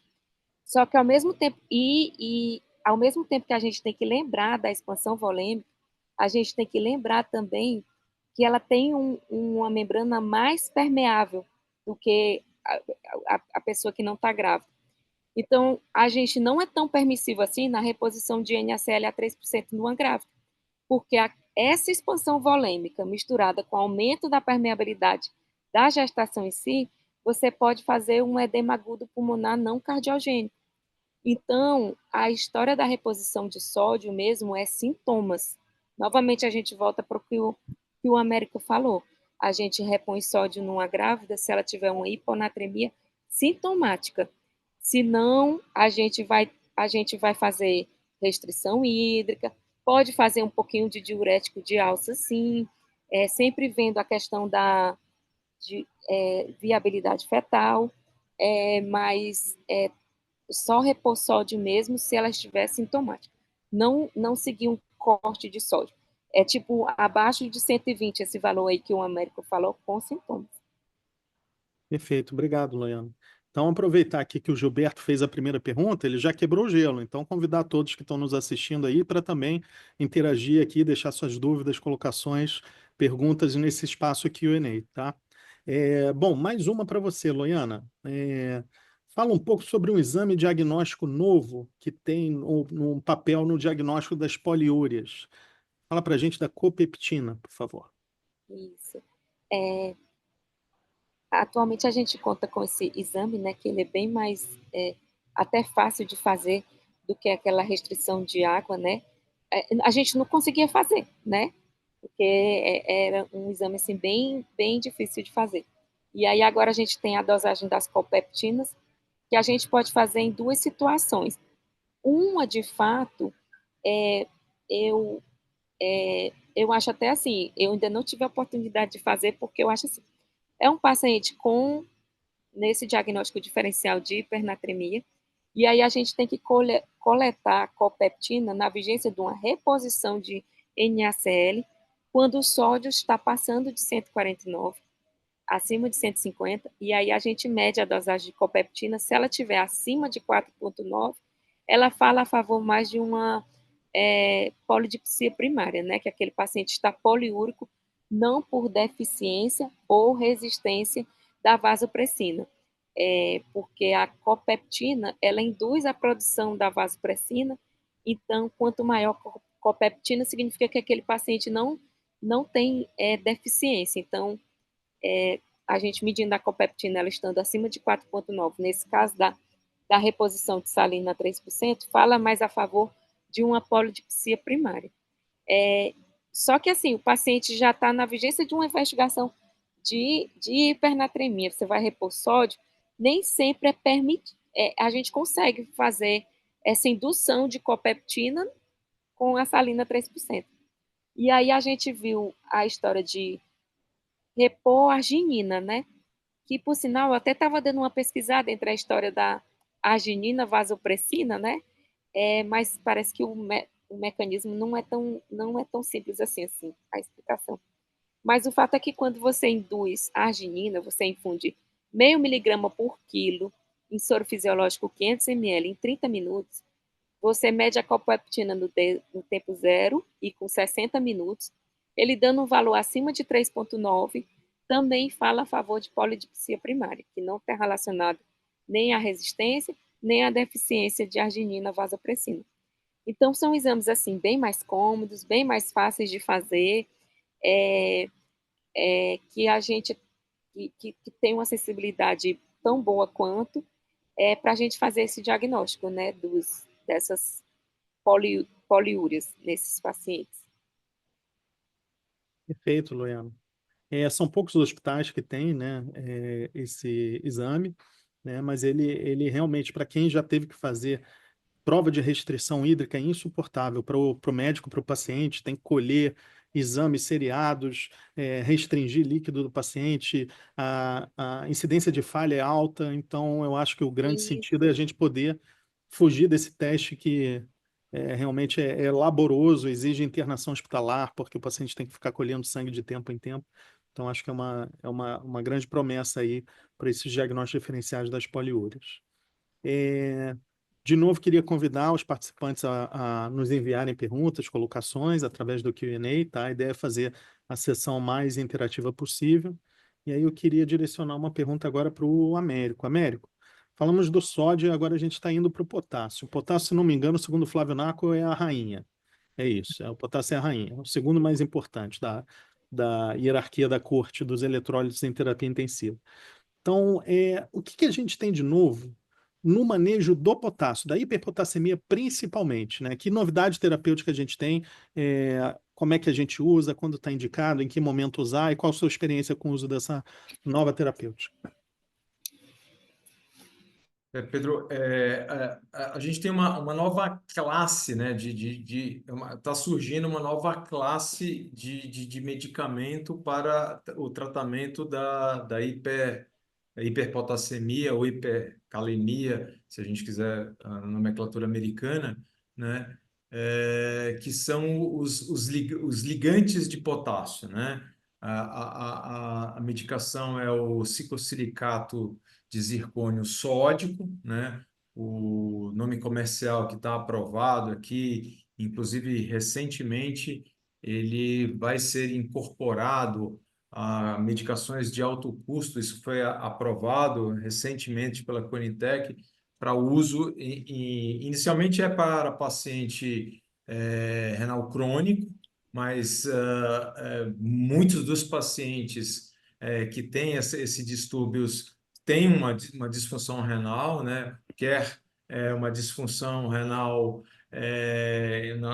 Só que ao mesmo tempo, ao mesmo tempo que a gente tem que lembrar da expansão volêmica, a gente tem que lembrar também que ela tem uma membrana mais permeável do que a pessoa que não está grávida. Então, a gente não é tão permissivo assim na reposição de NaCl a 3% numa grávida, porque essa expansão volêmica misturada com o aumento da permeabilidade da gestação em si, você pode fazer um edema agudo pulmonar não cardiogênico. Então, a história da reposição de sódio mesmo é sintomas. Novamente, a gente volta para o que o Américo falou. A gente repõe sódio numa grávida se ela tiver uma hiponatremia sintomática. Se não, a gente vai fazer restrição hídrica, pode fazer um pouquinho de diurético de alça, sim, sempre vendo a questão da viabilidade fetal, mas só repor sódio mesmo se ela estiver sintomática. Não seguir um corte de sódio. É tipo abaixo de 120 esse valor aí que o Américo falou com sintomas. Perfeito, obrigado, Loiana. Então, aproveitar aqui que o Gilberto fez a primeira pergunta, ele já quebrou o gelo. Então, convidar todos que estão nos assistindo aí para também interagir aqui, deixar suas dúvidas, colocações, perguntas nesse espaço Q&A, tá? Bom, mais uma para você, Loiana. Fala um pouco sobre um exame diagnóstico novo que tem um papel no diagnóstico das poliúrias. Fala para a gente da copeptina, por favor. Isso. Atualmente a gente conta com esse exame, né, que ele é bem mais até fácil de fazer do que aquela restrição de água, né? A gente não conseguia fazer, né? Porque era um exame assim bem difícil de fazer. E aí agora a gente tem a dosagem das copeptinas, que a gente pode fazer em duas situações. Uma, de fato, eu eu acho até assim, eu ainda não tive a oportunidade de fazer, porque eu acho assim, é um paciente nesse diagnóstico diferencial de hipernatremia, e aí a gente tem que coletar a copeptina na vigência de uma reposição de NaCl, quando o sódio está passando de 149, acima de 150, e aí a gente mede a dosagem de copeptina. Se ela estiver acima de 4,9, ela fala a favor mais de uma polidipsia primária, né? Que aquele paciente está poliúrico, não por deficiência ou resistência da vasopressina, porque a copeptina, ela induz a produção da vasopressina. Então, quanto maior a copeptina, significa que aquele paciente não tem deficiência. Então, a gente medindo a copeptina, ela estando acima de 4,9, nesse caso da reposição de salina a 3%, fala mais a favor de uma polidipsia primária. Só que, assim, o paciente já está na vigência de uma investigação de hipernatremia, você vai repor sódio, nem sempre é permitido. A gente consegue fazer essa indução de copeptina com a salina 3%. E aí a gente viu a história de repor arginina, né? Que, por sinal, eu até estava dando uma pesquisada entre a história da arginina, vasopressina, né? Mas parece que o mecanismo não é tão simples assim, a explicação. Mas o fato é que quando você induz a arginina, você infunde 0,5 miligrama por quilo em soro fisiológico 500 ml em 30 minutos, você mede a colpoeptina no tempo zero e com 60 minutos, ele dando um valor acima de 3,9, também fala a favor de polidipsia primária, que não está relacionado nem à resistência, nem à deficiência de arginina vasopressina. Então, são exames, assim, bem mais cômodos, bem mais fáceis de fazer, que a gente que tem uma acessibilidade tão boa quanto para a gente fazer esse diagnóstico, né, dessas poliúrias nesses pacientes. Perfeito, Luciano. São poucos os hospitais que têm, né, esse exame, né, mas ele realmente, para quem já teve que fazer prova de restrição hídrica, é insuportável para o médico, para o paciente, tem que colher exames seriados, restringir líquido do paciente, a incidência de falha é alta, então eu acho que o grande sentido é a Isso, gente poder fugir desse teste que realmente é laboroso, exige internação hospitalar, porque o paciente tem que ficar colhendo sangue de tempo em tempo. Então, acho que é uma grande promessa aí para esses diagnósticos diferenciais das poliúrias. De novo, queria convidar os participantes a nos enviarem perguntas, colocações através do Q&A, tá? A ideia é fazer a sessão mais interativa possível. E aí eu queria direcionar uma pergunta agora para o Américo. Américo, falamos do sódio, agora a gente está indo para o potássio. O potássio, se não me engano, segundo o Flávio Naco, é a rainha. É isso, o potássio é a rainha. É o segundo mais importante da hierarquia da corte dos eletrólitos em terapia intensiva. Então, o que a gente tem de novo no manejo do potássio, da hiperpotassemia principalmente, né? Que novidade terapêutica a gente tem, como é que a gente usa, quando está indicado, em que momento usar e qual a sua experiência com o uso dessa nova terapêutica? Pedro, a gente tem uma nova classe, né? Está surgindo uma nova classe de medicamento para o tratamento da hiperpotassemia ou hipercalemia, se a gente quiser a nomenclatura americana, né? Que são os ligantes de potássio, né? A medicação é o ciclosilicato de zircônio sódico, né? O nome comercial que está aprovado aqui, inclusive recentemente, ele vai ser incorporado a medicações de alto custo. Isso foi aprovado recentemente pela Conitec para uso, inicialmente é para paciente renal crônico, mas muitos dos pacientes que têm esses distúrbios têm uma disfunção renal, né? Quer uma disfunção renal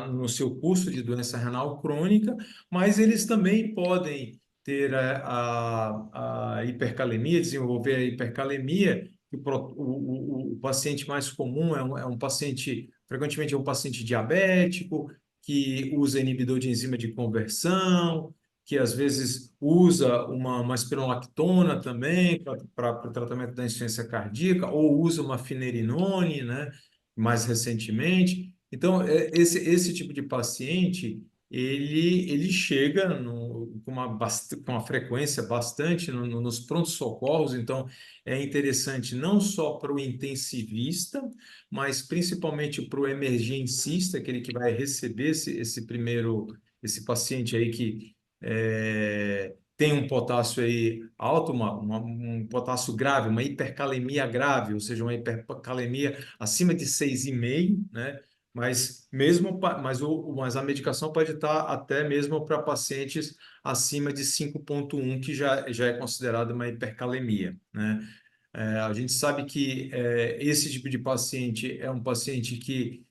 no seu curso de doença renal crônica, mas eles também podem ter a hipercalemia, desenvolver a hipercalemia. O paciente mais comum é um paciente, frequentemente é um paciente diabético, que usa inibidor de enzima de conversão, que às vezes usa uma espironolactona também para o tratamento da insuficiência cardíaca, ou usa uma finerenone, né, mais recentemente. Então, esse tipo de paciente, ele chega com uma frequência bastante nos prontos-socorros. Então, é interessante não só para o intensivista, mas principalmente para o emergencista, aquele que vai receber esse paciente aí que tem um potássio aí alto, um potássio grave, uma hipercalemia grave, ou seja, uma hipercalemia acima de 6,5, né? Mas a medicação pode estar até mesmo para pacientes acima de 5,1, que já é considerado uma hipercalemia, né? A gente sabe que esse tipo de paciente é um paciente que,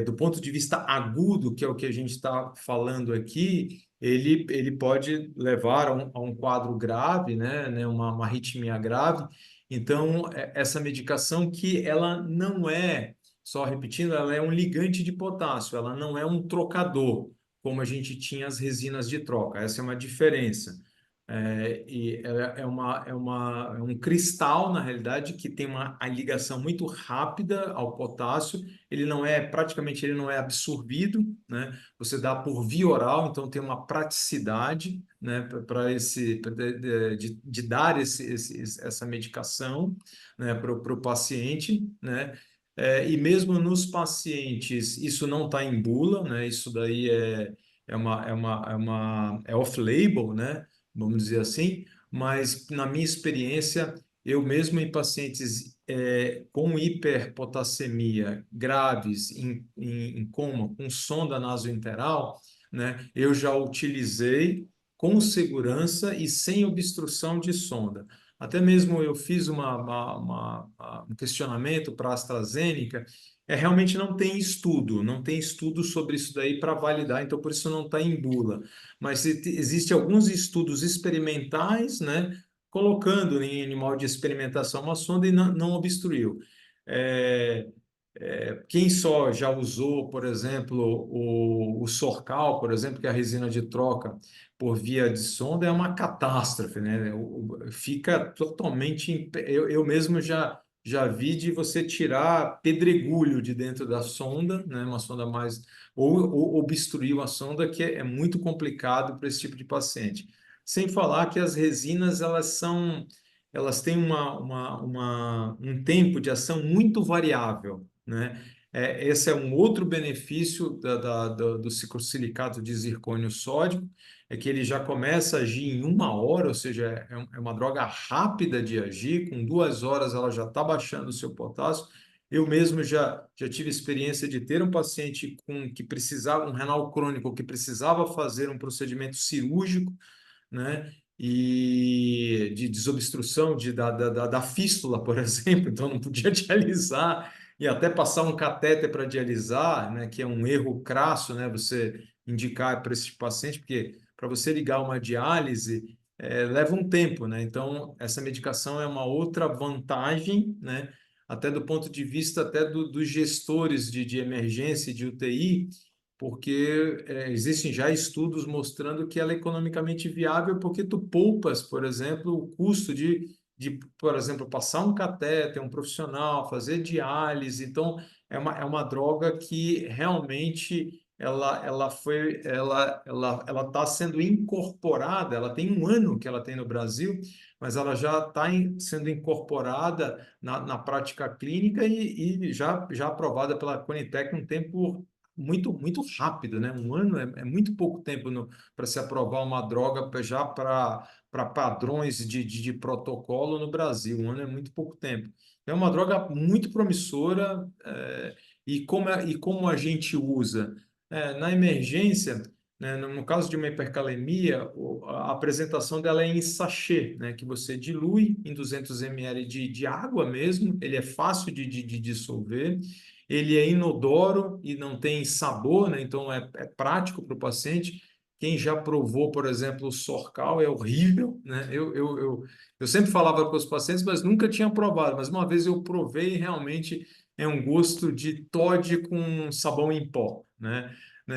do ponto de vista agudo, que é o que a gente está falando aqui, ele pode levar a um quadro grave, né, uma arritmia grave. Então, essa medicação que ela não é, só repetindo, ela é um ligante de potássio, ela não é um trocador, como a gente tinha as resinas de troca. Essa é uma diferença. É um cristal, na realidade, que tem a ligação muito rápida ao potássio. Praticamente ele não é absorvido, né? Você dá por via oral, então tem uma praticidade, né, de dar essa medicação, né, para o paciente, né? E mesmo nos pacientes, isso não está em bula, né? Isso daí é off-label, né? Vamos dizer assim, mas na minha experiência, eu mesmo em pacientes com hiperpotassemia graves, em coma, com sonda nasointeral, né? Eu já utilizei com segurança e sem obstrução de sonda. Até mesmo eu fiz um questionamento para a AstraZeneca, realmente não tem estudo sobre isso daí para validar, então por isso não está em bula. Mas existe alguns estudos experimentais, né, colocando em animal de experimentação uma sonda e não obstruiu. É, Quem só já usou, por exemplo, o Sorcal, por exemplo, que é a resina de troca por via de sonda, é uma catástrofe, né? Fica totalmente. Eu mesmo já vi de você tirar pedregulho de dentro da sonda, né? Uma sonda mais. Ou obstruir uma sonda, que é muito complicado para esse tipo de paciente. Sem falar que as resinas, elas têm um tempo de ação muito variável, né? Esse é um outro benefício do ciclosilicato de zircônio sódico, é que ele já começa a agir em 1 hora, ou seja, é uma droga rápida de agir, com 2 horas ela já está baixando o seu potássio. Eu mesmo já tive experiência de ter um paciente que precisava, um renal crônico, que precisava fazer um procedimento cirúrgico, né? E de desobstrução da fístula, por exemplo, então não podia dialisar e até passar um catéter para dialisar, né? Que é um erro crasso, né? Você indicar para esse paciente, porque para você ligar uma diálise leva um tempo, né? Então essa medicação é uma outra vantagem, né? Até do ponto de vista até dos gestores de emergência e de UTI, porque existem já estudos mostrando que ela é economicamente viável, porque tu poupas, por exemplo, o custo por exemplo, passar um catéter, um profissional, fazer diálise. Então, é uma droga que realmente ela está sendo incorporada, ela tem 1 ano que ela tem no Brasil, mas ela já está sendo incorporada na prática clínica e já aprovada pela Conitec um tempo muito rápido, né? 1 ano é muito pouco tempo para se aprovar uma droga já para padrões de protocolo no Brasil. 1 ano é muito pouco tempo. É uma droga muito promissora, e como a gente usa? Na emergência, né, no caso de uma hipercalemia, a apresentação dela é em sachê, né, que você dilui em 200 ml de água mesmo, ele é fácil de dissolver, ele é inodoro e não tem sabor, né? Então é prático para o paciente. Quem já provou, por exemplo, o Sorcal é horrível, né? Eu sempre falava com os pacientes, mas nunca tinha provado. Mas uma vez eu provei e realmente é um gosto de Toddy com sabão em pó, né?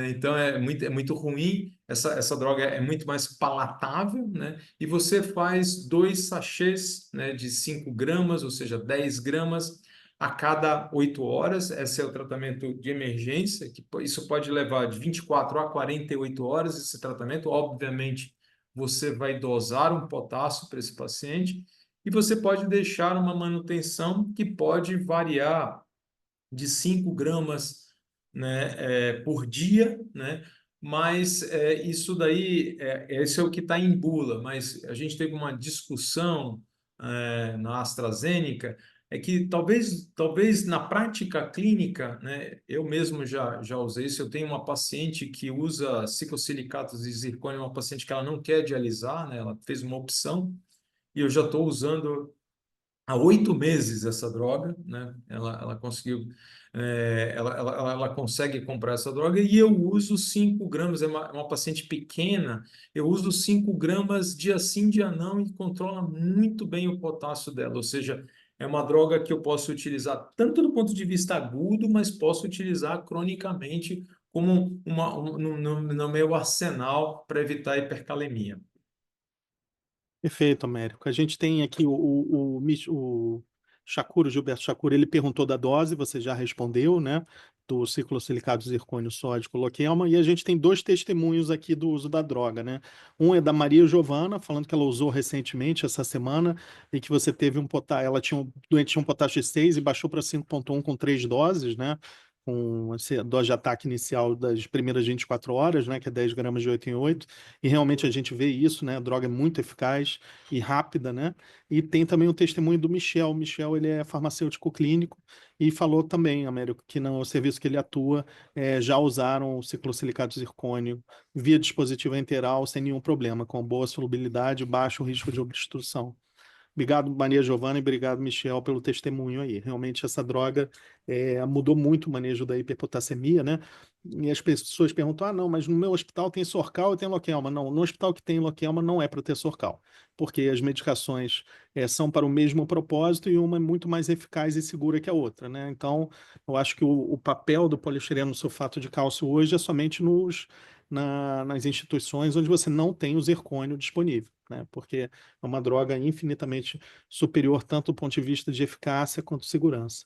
Então é muito ruim. Essa droga é muito mais palatável, né? E você faz 2 sachês, né, de 5 gramas, ou seja, 10 gramas a cada 8 horas. Esse é o tratamento de emergência, que isso pode levar de 24 a 48 horas, esse tratamento. Obviamente, você vai dosar um potássio para esse paciente e você pode deixar uma manutenção que pode variar de 5 gramas, né, por dia, né? Mas isso daí, esse é o que está em bula, mas a gente teve uma discussão na AstraZeneca, é que talvez na prática clínica, né, eu mesmo já usei isso. Eu tenho uma paciente que usa ciclosilicatos de zircônio, uma paciente que ela não quer dialisar, né, ela fez uma opção, e eu já estou usando há 8 meses essa droga, né? Ela conseguiu, ela consegue comprar essa droga e eu uso 5 gramas, é uma paciente pequena, eu uso 5 gramas dia sim, dia não e controla muito bem o potássio dela, ou seja, é uma droga que eu posso utilizar tanto do ponto de vista agudo, mas posso utilizar cronicamente como no meu arsenal para evitar hipercalemia. Perfeito, Américo. A gente tem aqui o Gilberto Chacuro, ele perguntou da dose, você já respondeu, né? do ciclosilicato zircônio sódico Lokelma, e a gente tem dois testemunhos aqui do uso da droga, né? Um é da Maria Giovana, falando que ela usou recentemente, essa semana, e que você teve ela tinha doente tinha um potássio de 6 e baixou para 5,1 com 3 doses, né? Com essa dose de ataque inicial das primeiras 24 horas, né? Que é 10 gramas de 8 em 8, e realmente a gente vê isso, né? A droga é muito eficaz e rápida, né? E tem também o testemunho do Michel. O Michel, ele é farmacêutico clínico, e falou também, Américo, que no serviço que ele atua, já usaram o ciclosilicato zircônio via dispositivo enteral sem nenhum problema, com boa solubilidade e baixo risco de obstrução. Obrigado, Maria Giovana, e obrigado, Michel, pelo testemunho aí. Realmente, essa droga mudou muito o manejo da hiperpotassemia, né? E as pessoas perguntam, não, mas no meu hospital tem Sorcal e tem Lokelma. Não, no hospital que tem Lokelma não é para ter Sorcal, porque as medicações são para o mesmo propósito e uma é muito mais eficaz e segura que a outra, né? Então, eu acho que o papel do poliestireno sulfato de cálcio hoje é somente nas instituições onde você não tem o zircônio disponível, né? Porque é uma droga infinitamente superior, tanto do ponto de vista de eficácia quanto segurança.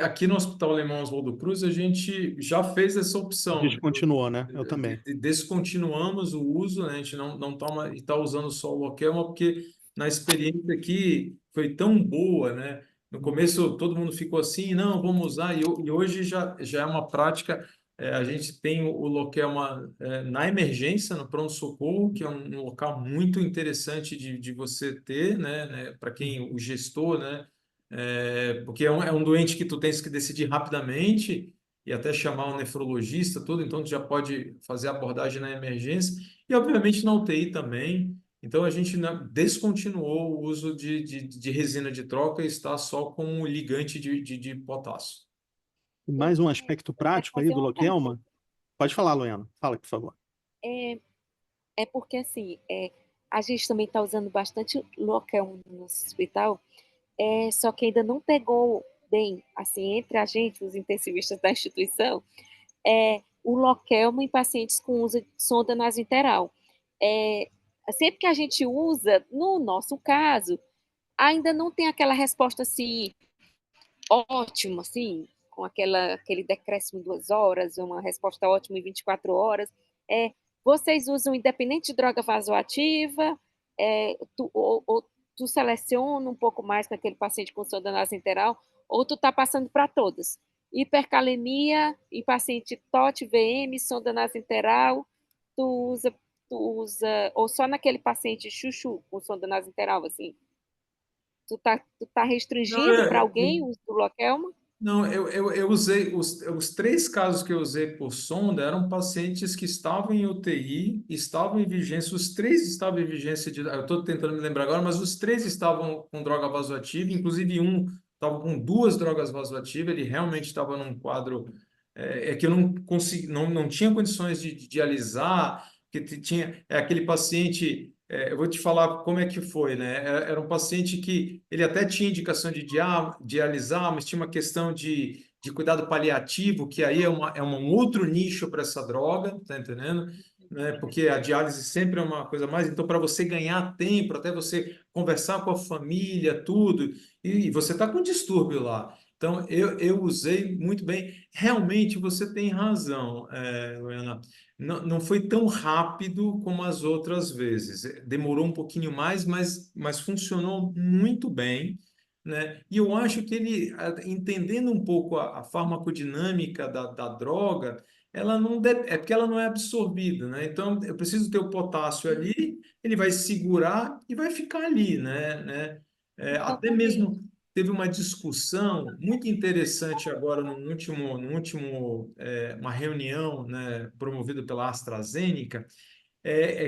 Aqui no Hospital Alemão Oswaldo Cruz, a gente já fez essa A opção. gente continuou, né? Eu também. Descontinuamos o uso, né? A gente não toma e está usando só o Lokelma, porque na experiência aqui foi tão boa, né? No começo todo mundo ficou assim, não, vamos usar, e hoje já é uma prática. A gente tem o Lokelma na emergência, no pronto-socorro, que é um local muito interessante de você ter, né? Para quem o gestor, né? Porque é um doente que tu tens que decidir rapidamente e até chamar um nefrologista, tudo, então tu já pode fazer a abordagem na emergência e, obviamente, na UTI também. Então, a gente descontinuou o uso de resina de troca e está só com o ligante de potássio. E mais um aspecto Eu quero prático aí fazer do uma pergunta. Lokelma. Pode falar, Luana. Fala, por favor. É, é porque, assim, a gente também está usando bastante Lokelma no nosso hospital, só que ainda não pegou bem, assim, entre a gente, os intensivistas da instituição, o Lokelma em pacientes com uso de sonda nasointeral. É, sempre que a gente usa, no nosso caso, ainda não tem aquela resposta assim ótima, assim, com aquele decréscimo em 2 horas, uma resposta ótima em 24 horas. Vocês usam independente de droga vasoativa, ou tu seleciona um pouco mais com aquele paciente com sonda nasointeral, ou tu está passando para todas. Hipercalemia em paciente TOT, VM, sonda nasointeral, tu usa, ou só naquele paciente chuchu com sonda nasointeral, assim? Tu tá Não, restringindo para alguém o uso do Lokelma? Não, eu usei os 3 casos que eu usei por sonda eram pacientes que estavam em UTI, estavam em vigência, os 3 estavam em vigência eu estou tentando me lembrar agora, mas os 3 estavam com droga vasoativa, inclusive um estava com 2 drogas vasoativas, ele realmente estava num quadro que eu não consegui, não tinha condições de dialisar, que tinha aquele paciente. Eu vou te falar como é que foi, né? Era um paciente que ele até tinha indicação de dialisar, mas tinha uma questão de cuidado paliativo, que aí é um outro nicho para essa droga, tá entendendo? Né? Porque a diálise sempre é uma coisa mais. Então, para você ganhar tempo, até você conversar com a família, tudo, e você está com distúrbio lá. Então, eu usei muito bem. Realmente, você tem razão, Luana. Não foi tão rápido como as outras vezes. Demorou um pouquinho mais, mas funcionou muito bem, né? E eu acho que ele, entendendo um pouco a farmacodinâmica da droga, ela não é porque ela não é absorvida, né? Então, eu preciso ter o potássio ali, ele vai segurar e vai ficar ali, né? Até mesmo Exatamente. teve uma discussão muito interessante agora uma reunião, né, promovida pela AstraZeneca,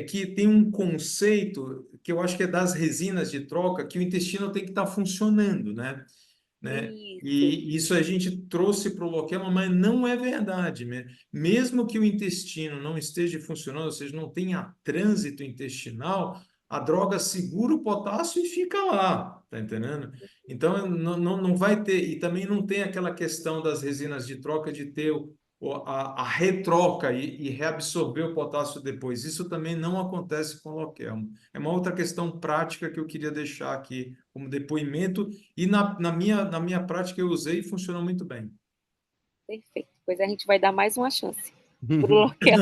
que tem um conceito que eu acho que é das resinas de troca, que o intestino tem que estar funcionando, né? Isso. E isso a gente trouxe para o Lokelma, mas não é verdade, né? Mesmo que o intestino não esteja funcionando, ou seja, não tenha trânsito intestinal, a droga segura o potássio e fica lá, tá entendendo? Então, não vai ter, e também não tem aquela questão das resinas de troca de ter a retroca e reabsorver o potássio depois. Isso também não acontece com o Lokelma. É uma outra questão prática que eu queria deixar aqui como depoimento, e na minha prática eu usei e funcionou muito bem. Perfeito. Pois a gente vai dar mais uma chance para o Loquel.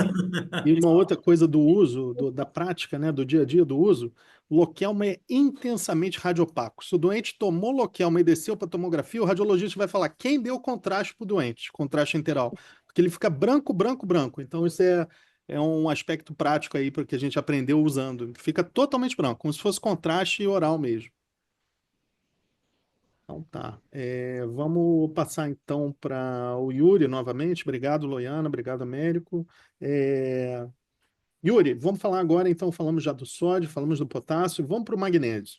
E uma outra coisa do uso, da prática, né, do dia a dia do uso, o Lokelma é intensamente radiopaco. Se o doente tomou Lokelma e desceu para tomografia, o radiologista vai falar quem deu contraste para o doente, contraste enteral, porque ele fica branco, branco, branco. Então isso é um aspecto prático aí para que a gente aprendeu usando. Fica totalmente branco, como se fosse contraste oral mesmo. Então tá. Vamos passar então para o Yuri novamente. Obrigado, Loiana. Obrigado, Américo. É, Yuri, vamos falar agora, então, falamos já do sódio, falamos do potássio, vamos para o magnésio.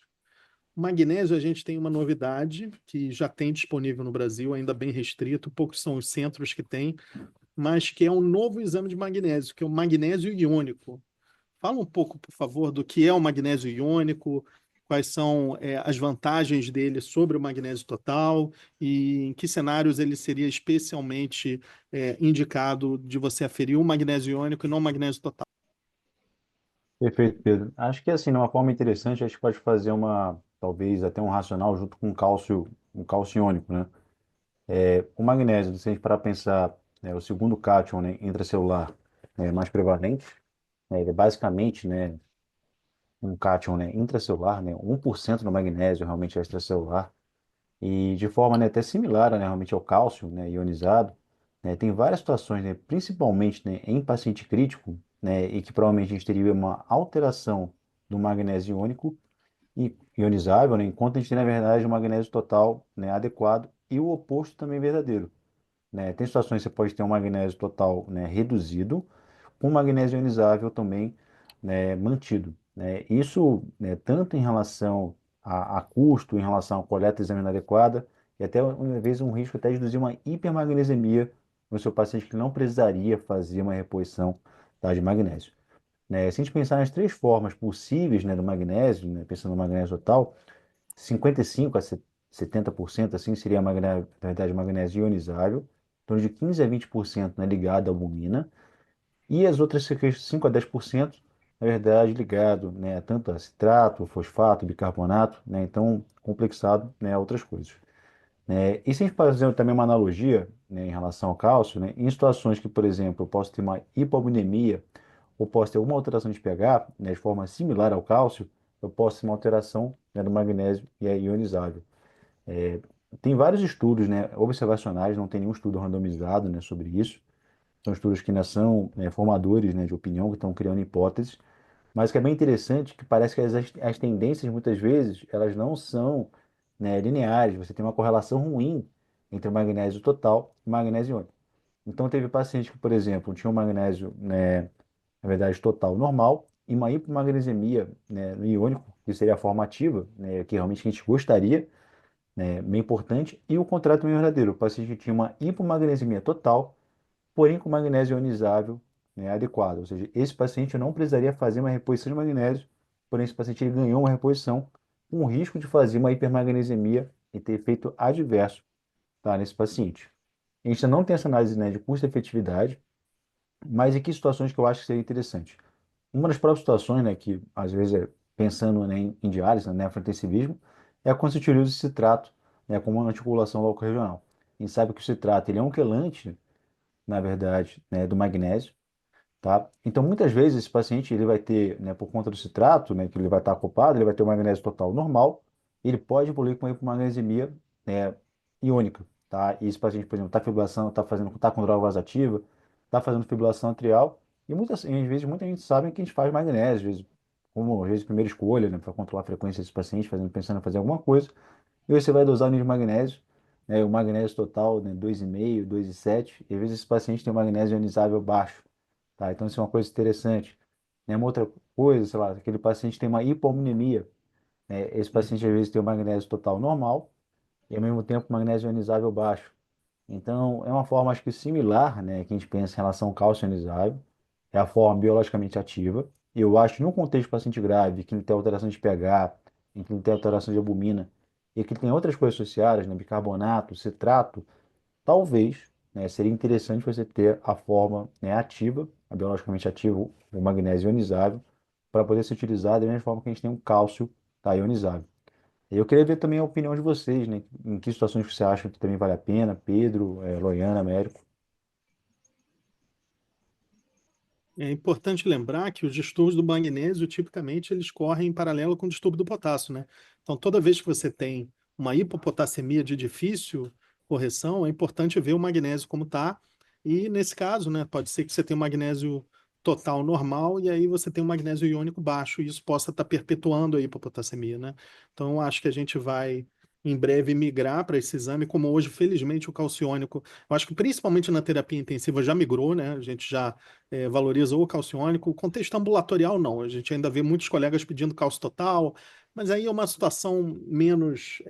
O magnésio, a gente tem uma novidade que já tem disponível no Brasil, ainda bem restrito, poucos são os centros que têm, mas que é um novo exame de magnésio, que é o magnésio iônico. Fala um pouco, por favor, do que é o magnésio iônico, quais são, as vantagens dele sobre o magnésio total e em que cenários ele seria especialmente, indicado de você aferir o magnésio iônico e não o magnésio total. Perfeito, Pedro. Acho que assim, de uma forma interessante, a gente pode fazer talvez até um racional junto com um cálcio iônico, né? O magnésio, se a gente parar para pensar, o segundo cátion, né, intracelular, mais prevalente, ele é basicamente, né, um cátion, né, intracelular, né, 1% do magnésio realmente é extracelular, e de forma, né, até similar, né, realmente ao cálcio, né, ionizado, né, tem várias situações, né, principalmente, né, em paciente crítico, né, e que provavelmente a gente teria uma alteração do magnésio iônico e ionizável, né, enquanto a gente tem, na verdade, um magnésio total, né, adequado, e o oposto também verdadeiro, né? Tem situações que você pode ter um magnésio total, né, reduzido, com magnésio ionizável também, né, mantido, né? Isso, né, tanto em relação a custo, em relação à coleta exame adequada, e até, uma vez, um risco até de induzir uma hipermagnesemia no seu paciente que não precisaria fazer uma reposição, tá, de magnésio, né? Se a gente pensar nas três formas possíveis, né, do magnésio, né, pensando no magnésio total, 55 a 70% assim seria magnésio, na verdade, magnésio ionizável, em torno de 15 a 20%, né, ligado à albumina, e as outras cerca de 5 a 10%, na verdade, ligado, né, tanto a citrato, fosfato, bicarbonato, né, então complexado, né, a outras coisas, né? E se a gente fazer também uma analogia, né, em relação ao cálcio, né, em situações que, por exemplo, eu posso ter uma hipoaminemia ou posso ter alguma alteração de pH, né, de forma similar ao cálcio, eu posso ter uma alteração, né, do magnésio e é ionizável. É, Tem vários estudos, né, observacionais, não tem nenhum estudo randomizado, né, sobre isso. São estudos que ainda são, né, formadores, né, de opinião, que estão criando hipóteses, mas que é bem interessante, que parece que as tendências, muitas vezes, elas não são, né, lineares. Você tem uma correlação ruim entre o magnésio total e o magnésio iônico. Então, teve pacientes que, por exemplo, tinham magnésio, né, na verdade, total normal, e uma hipomagnesemia, né, no iônico, que seria a forma ativa, né, que realmente a gente gostaria, né, bem importante, e o contrário também é verdadeiro. O paciente tinha uma hipomagnesemia total, porém com magnésio ionizável, né, adequado. Ou seja, esse paciente não precisaria fazer uma reposição de magnésio, porém esse paciente ele ganhou uma reposição com o risco de fazer uma hipermagnesemia e ter efeito adverso, tá, nesse paciente. A gente ainda não tem essa análise, né, de custo-efetividade, mas em que situações que eu acho que seria interessante? Uma das próprias situações, né, que às vezes pensando, né, em diálise, né, nefrointensivismo, é quando se utiliza o citrato, né, como uma anticoagulação local-regional. A gente sabe que o citrato ele é um quelante, na verdade, né, do magnésio, tá? Então, muitas vezes, esse paciente ele vai ter, né, por conta do citrato, né, que ele vai estar ocupado, ele vai ter o magnésio total normal, ele pode evoluir com uma hipomagnesemia, né, iônica, tá? E esse paciente, por exemplo, está fibrilação, está com droga vasoativa, está fazendo fibrilação atrial, e muitas, às vezes, muita gente sabe que a gente faz magnésio, às vezes, como, às vezes, primeira escolha, né, para controlar a frequência desse paciente, pensando em fazer alguma coisa, e aí você vai dosar o nível de magnésio, né, o magnésio total, né, 2,5, 2,7, e às vezes esse paciente tem um magnésio ionizável baixo, tá? Então isso é uma coisa interessante. Né? Uma outra coisa, sei lá, aquele paciente tem uma hipoaminemia, né? Esse paciente às vezes tem o magnésio total normal e ao mesmo tempo magnésio ionizável baixo. Então é uma forma, acho que similar, né, que a gente pensa em relação ao cálcio ionizável, é a forma biologicamente ativa. E eu acho que num contexto de paciente grave, que ele tem alteração de pH, em que ele tem alteração de albumina, e que ele tem outras coisas associadas, né, bicarbonato, citrato, talvez, né, seria interessante você ter a forma, né, ativa, a biologicamente ativa, o magnésio ionizável, para poder ser utilizado da mesma forma que a gente tem um cálcio, tá, ionizável. Eu queria ver também a opinião de vocês, né? Em que situações você acha que também vale a pena, Pedro, Loiana, Américo? É importante lembrar que os distúrbios do magnésio, tipicamente, eles correm em paralelo com o distúrbio do potássio, né? Então, toda vez que você tem uma hipopotassemia de difícil correção, é importante ver o magnésio como está. E, nesse caso, né, pode ser que você tenha um magnésio total normal e aí você tem um magnésio iônico baixo e isso possa estar perpetuando a hipopotassemia, né? Então, eu acho que a gente vai, em breve, migrar para esse exame, como hoje, felizmente, o calciônico, eu acho que principalmente na terapia intensiva já migrou, né? A gente já valoriza o calciônico. O contexto ambulatorial, não. A gente ainda vê muitos colegas pedindo cálcio total, mas aí é uma situação menos,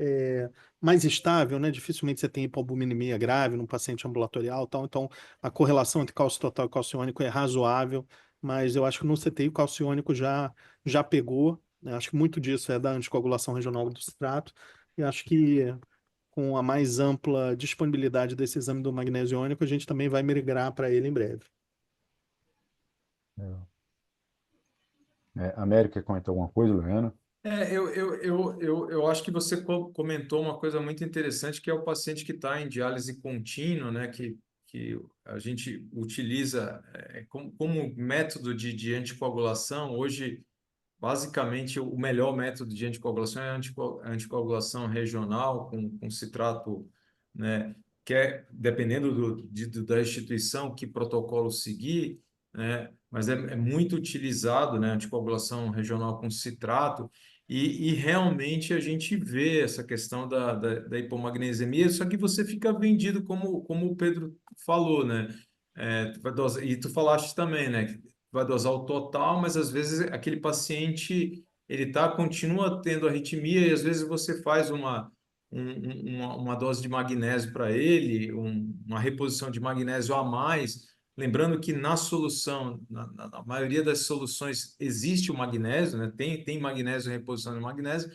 mais estável, né? Dificilmente você tem hipoalbuminemia grave num paciente ambulatorial, e tal. Então, a correlação entre cálcio total e calciônico é razoável, mas eu acho que no CTI o calciônico já pegou, né? Acho que muito disso é da anticoagulação regional do citrato, e acho que com a mais ampla disponibilidade desse exame do magnésio iônico, a gente também vai migrar para ele em breve. Américo, quer comentar alguma coisa, Loiana? Eu acho que você comentou uma coisa muito interessante, que é o paciente que está em diálise contínua, né, que a gente utiliza como método de anticoagulação. Hoje, basicamente, o melhor método de anticoagulação é a anticoagulação regional com citrato, né, que é, dependendo da instituição, que protocolo seguir, né, mas é muito utilizado, né, a anticoagulação regional com citrato, e realmente a gente vê essa questão da hipomagnesemia, só que você fica vendido, como o Pedro falou, né, tu vai dosar, e tu falaste também, né, vai dosar o total, mas às vezes aquele paciente continua tendo arritmia e às vezes você faz uma dose de magnésio para ele, uma reposição de magnésio a mais, lembrando que na solução, na maioria das soluções existe o magnésio, né? Tem magnésio, reposição de magnésio,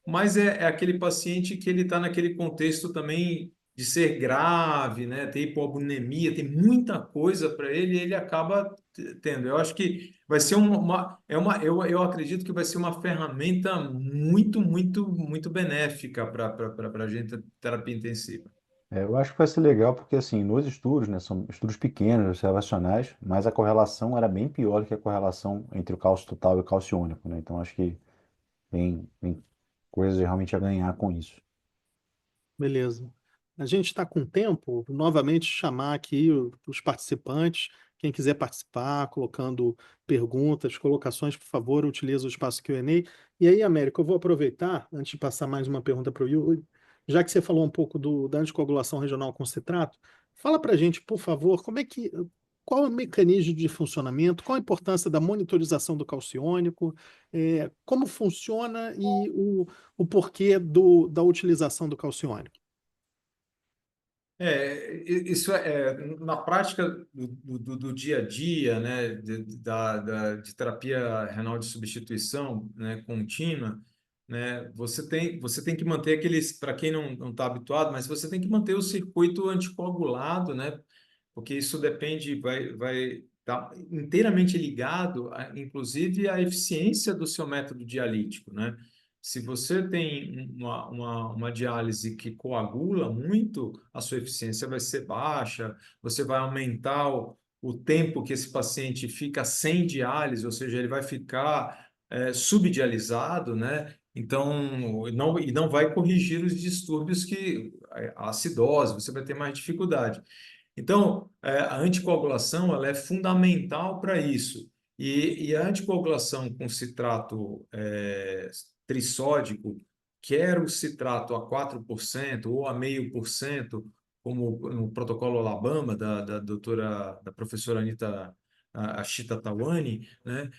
mas é aquele paciente que ele está naquele contexto também de ser grave, né? Ter hipoalbuminemia, tem muita coisa para ele e ele acaba tendo. Eu acho que vai ser eu acredito que vai ser uma ferramenta muito, muito, muito benéfica para a gente terapia intensiva. Eu acho que vai ser legal porque, assim, nos estudos, né, são estudos pequenos, observacionais, mas a correlação era bem pior do que a correlação entre o cálcio total e o cálcio único, né? Então, acho que tem coisas realmente a ganhar com isso. Beleza. A gente está com tempo, novamente chamar aqui os participantes. Quem quiser participar, colocando perguntas, colocações, por favor, utilize o espaço Q&A. E aí, Américo, eu vou aproveitar, antes de passar mais uma pergunta para o Yuri, já que você falou um pouco da anticoagulação regional com citrato, fala para a gente, por favor, qual é o mecanismo de funcionamento, qual a importância da monitorização do calciônico, como funciona e o porquê da utilização do calciônico. Isso na prática do dia a dia, né, de terapia renal de substituição, né, contínua, né, você tem que manter aqueles, para quem não está habituado, mas você tem que manter o circuito anticoagulado, né, porque isso vai estar inteiramente ligado, inclusive, à eficiência do seu método dialítico, né? Se você tem uma diálise que coagula muito, a sua eficiência vai ser baixa, você vai aumentar o tempo que esse paciente fica sem diálise, ou seja, ele vai ficar subdialisado, né? Então, não vai corrigir os distúrbios a acidose, você vai ter mais dificuldade. Então, a anticoagulação ela é fundamental para isso. E a anticoagulação com citrato trissódico, quer o citrato a 4% ou a 0,5%, como no protocolo Alabama da professora Anita Ashita Tawani, né?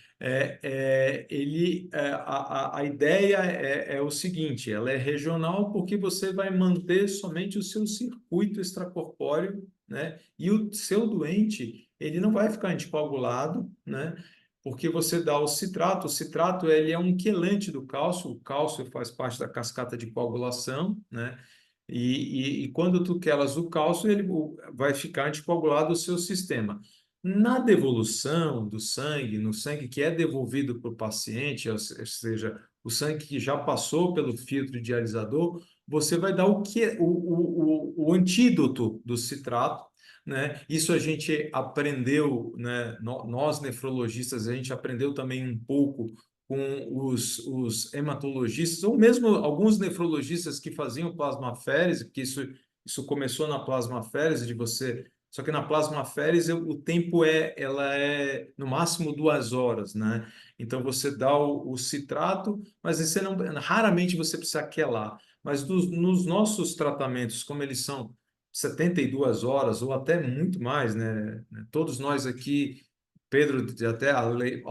A ideia é o seguinte: ela é regional porque você vai manter somente o seu circuito extracorpóreo, né? E o seu doente, ele não vai ficar anticoagulado, né? Porque você dá o citrato ele é um quelante do cálcio, o cálcio faz parte da cascata de coagulação, né? E quando tu quelas o cálcio, ele vai ficar anticoagulado o seu sistema. Na devolução do sangue, no sangue que é devolvido para o paciente, ou seja, o sangue que já passou pelo filtro dialisador, você vai dar o antídoto do citrato, né? Isso a gente aprendeu, né? Nós nefrologistas, a gente aprendeu também um pouco com os hematologistas, ou mesmo alguns nefrologistas que faziam plasmaférese, porque isso começou na plasmaférese, de você. Só que na plasmaférese o tempo ela é no máximo 2 horas, né? Então você dá o citrato, mas você não, raramente você precisa quelar. Mas nos nossos tratamentos, como eles são 72 horas ou até muito mais, né? Todos nós aqui, Pedro, até a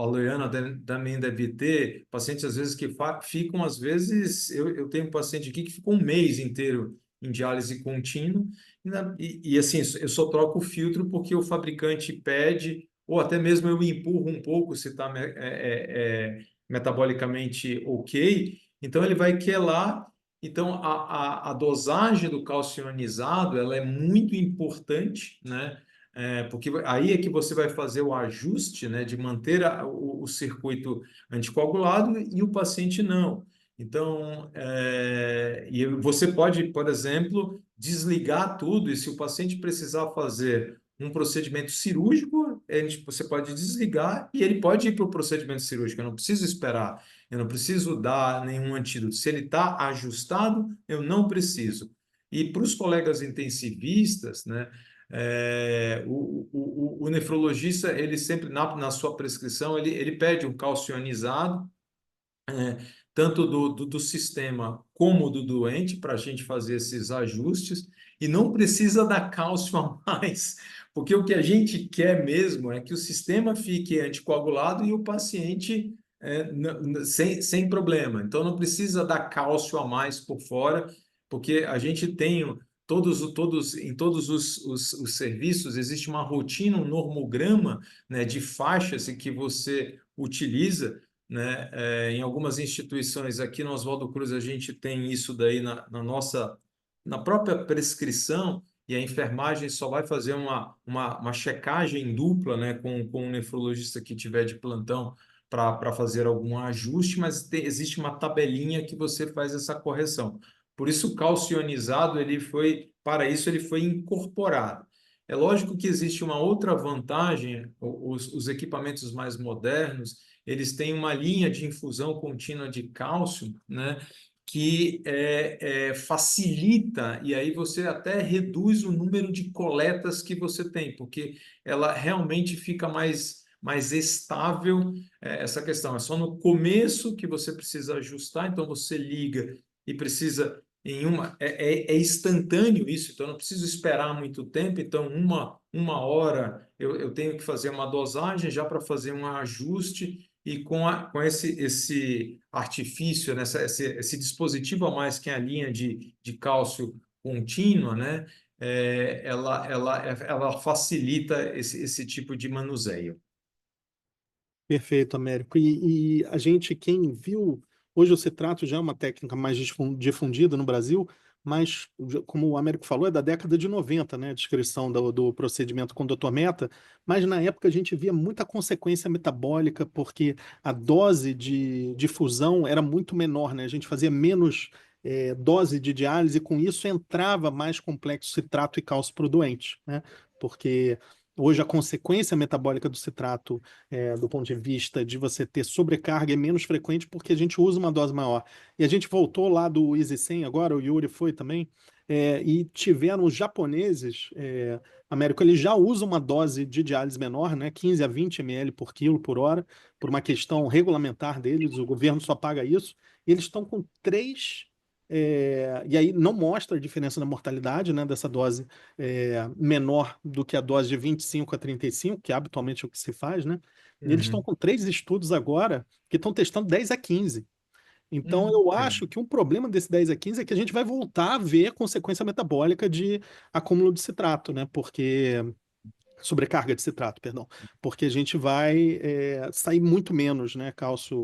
Leana também deve ter pacientes às vezes que ficam, às vezes, eu tenho um paciente aqui que ficou um mês inteiro em diálise contínua, assim, eu só troco o filtro porque o fabricante pede, ou até mesmo eu empurro um pouco se está metabolicamente ok, então ele vai quelar. Então, a dosagem do cálcio ionizado ela é muito importante, né? Porque aí é que você vai fazer o ajuste, né, de manter o circuito anticoagulado e o paciente não. Então, e você pode, por exemplo, desligar tudo, e se o paciente precisar fazer um procedimento cirúrgico, você pode desligar e ele pode ir para o procedimento cirúrgico. Eu não preciso esperar, eu não preciso dar nenhum antídoto. Se ele está ajustado, eu não preciso. E para os colegas intensivistas, né? O nefrologista, ele sempre, na sua prescrição, ele pede um cálcio ionizado, é, tanto do sistema como do doente, para a gente fazer esses ajustes, e não precisa dar cálcio a mais, porque o que a gente quer mesmo é que o sistema fique anticoagulado e o paciente sem problema. Então, não precisa dar cálcio a mais por fora, porque a gente tem em todos os serviços existe uma rotina, um normograma, né, de faixas que você utiliza, né? Em algumas instituições aqui no Oswaldo Cruz a gente tem isso daí na própria prescrição, e a enfermagem só vai fazer uma checagem dupla, né, com o nefrologista que tiver de plantão para fazer algum ajuste, mas existe uma tabelinha que você faz essa correção. Por isso o cálcio ionizado para isso ele foi incorporado. É lógico que existe uma outra vantagem, os equipamentos mais modernos, eles têm uma linha de infusão contínua de cálcio, né, que facilita, e aí você até reduz o número de coletas que você tem, porque ela realmente fica mais estável, essa questão. É só no começo que você precisa ajustar, então você liga e precisa é instantâneo isso, então eu não preciso esperar muito tempo, então uma hora eu tenho que fazer uma dosagem já para fazer um ajuste, e com esse artifício, né, esse dispositivo a mais que é a linha de cálcio contínua, né, ela facilita esse tipo de manuseio. Perfeito, Américo. E a gente, quem viu, hoje o citrato já é uma técnica mais difundida no Brasil, mas, como o Américo falou, é da década de 90, né? A descrição do procedimento com o Dr. Meta, mas na época a gente via muita consequência metabólica, porque a dose de difusão era muito menor, né? A gente fazia menos dose de diálise, e com isso entrava mais complexo citrato e cálcio para o doente, né? Porque hoje a consequência metabólica do citrato do ponto de vista de você ter sobrecarga é menos frequente porque a gente usa uma dose maior. E a gente voltou lá do Easy 100 agora, o Yuri foi também, e tiveram os japoneses, Américo, eles já usam uma dose de diálise menor, né, 15 a 20 ml por quilo por hora, por uma questão regulamentar deles, o governo só paga isso, e eles estão com 3. E aí não mostra a diferença na mortalidade, né, dessa dose menor do que a dose de 25 a 35, que é habitualmente o que se faz, né? E eles estão Uhum. com 3 estudos agora que estão testando 10 a 15. Então, eu acho que um problema desse 10 a 15 é que a gente vai voltar a ver consequência metabólica de acúmulo de citrato, né? Porque sobrecarga de citrato, perdão, porque a gente vai sair muito menos, né,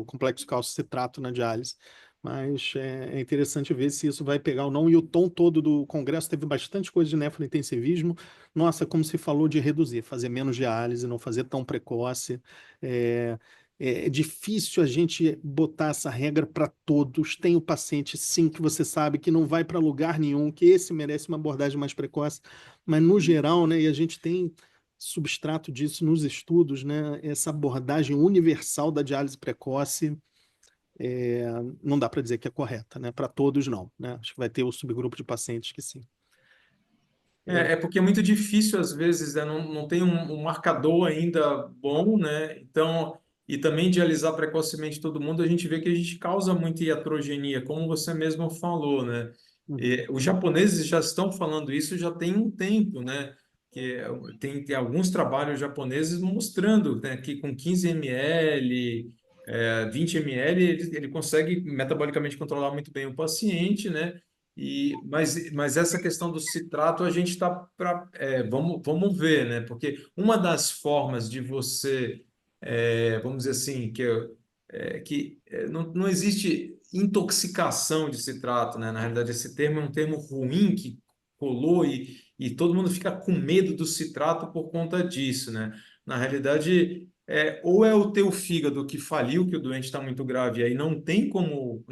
complexo cálcio citrato na diálise. Mas é interessante ver se isso vai pegar ou não. E o tom todo do congresso teve bastante coisa de nefrointensivismo. Nossa, como se falou de reduzir, fazer menos diálise, não fazer tão precoce. É, É difícil a gente botar essa regra para todos. Tem o paciente, sim, que você sabe que não vai para lugar nenhum, que esse merece uma abordagem mais precoce, mas no geral, né, e a gente tem substrato disso nos estudos, né, essa abordagem universal da diálise precoce, é, não dá para dizer que é correta, né, para todos não, né, acho que vai ter o subgrupo de pacientes que sim. É porque é muito difícil, às vezes, né? Não tem um marcador ainda bom, né? Então, e também dialisar precocemente todo mundo, a gente vê que a gente causa muita iatrogenia, como você mesmo falou, né? Uhum. E os japoneses já estão falando isso já tem um tempo, né? Tem alguns trabalhos japoneses mostrando, né, que com 15 ml, 20 ml, ele consegue metabolicamente controlar muito bem o paciente, né? Mas essa questão do citrato a gente está para. Vamos ver, né? Porque uma das formas de você, vamos dizer assim, não existe intoxicação de citrato, né? Na realidade, esse termo é um termo ruim que colou e todo mundo fica com medo do citrato por conta disso, né? Na realidade, ou é o teu fígado que faliu, que o doente está muito grave, e aí não tem como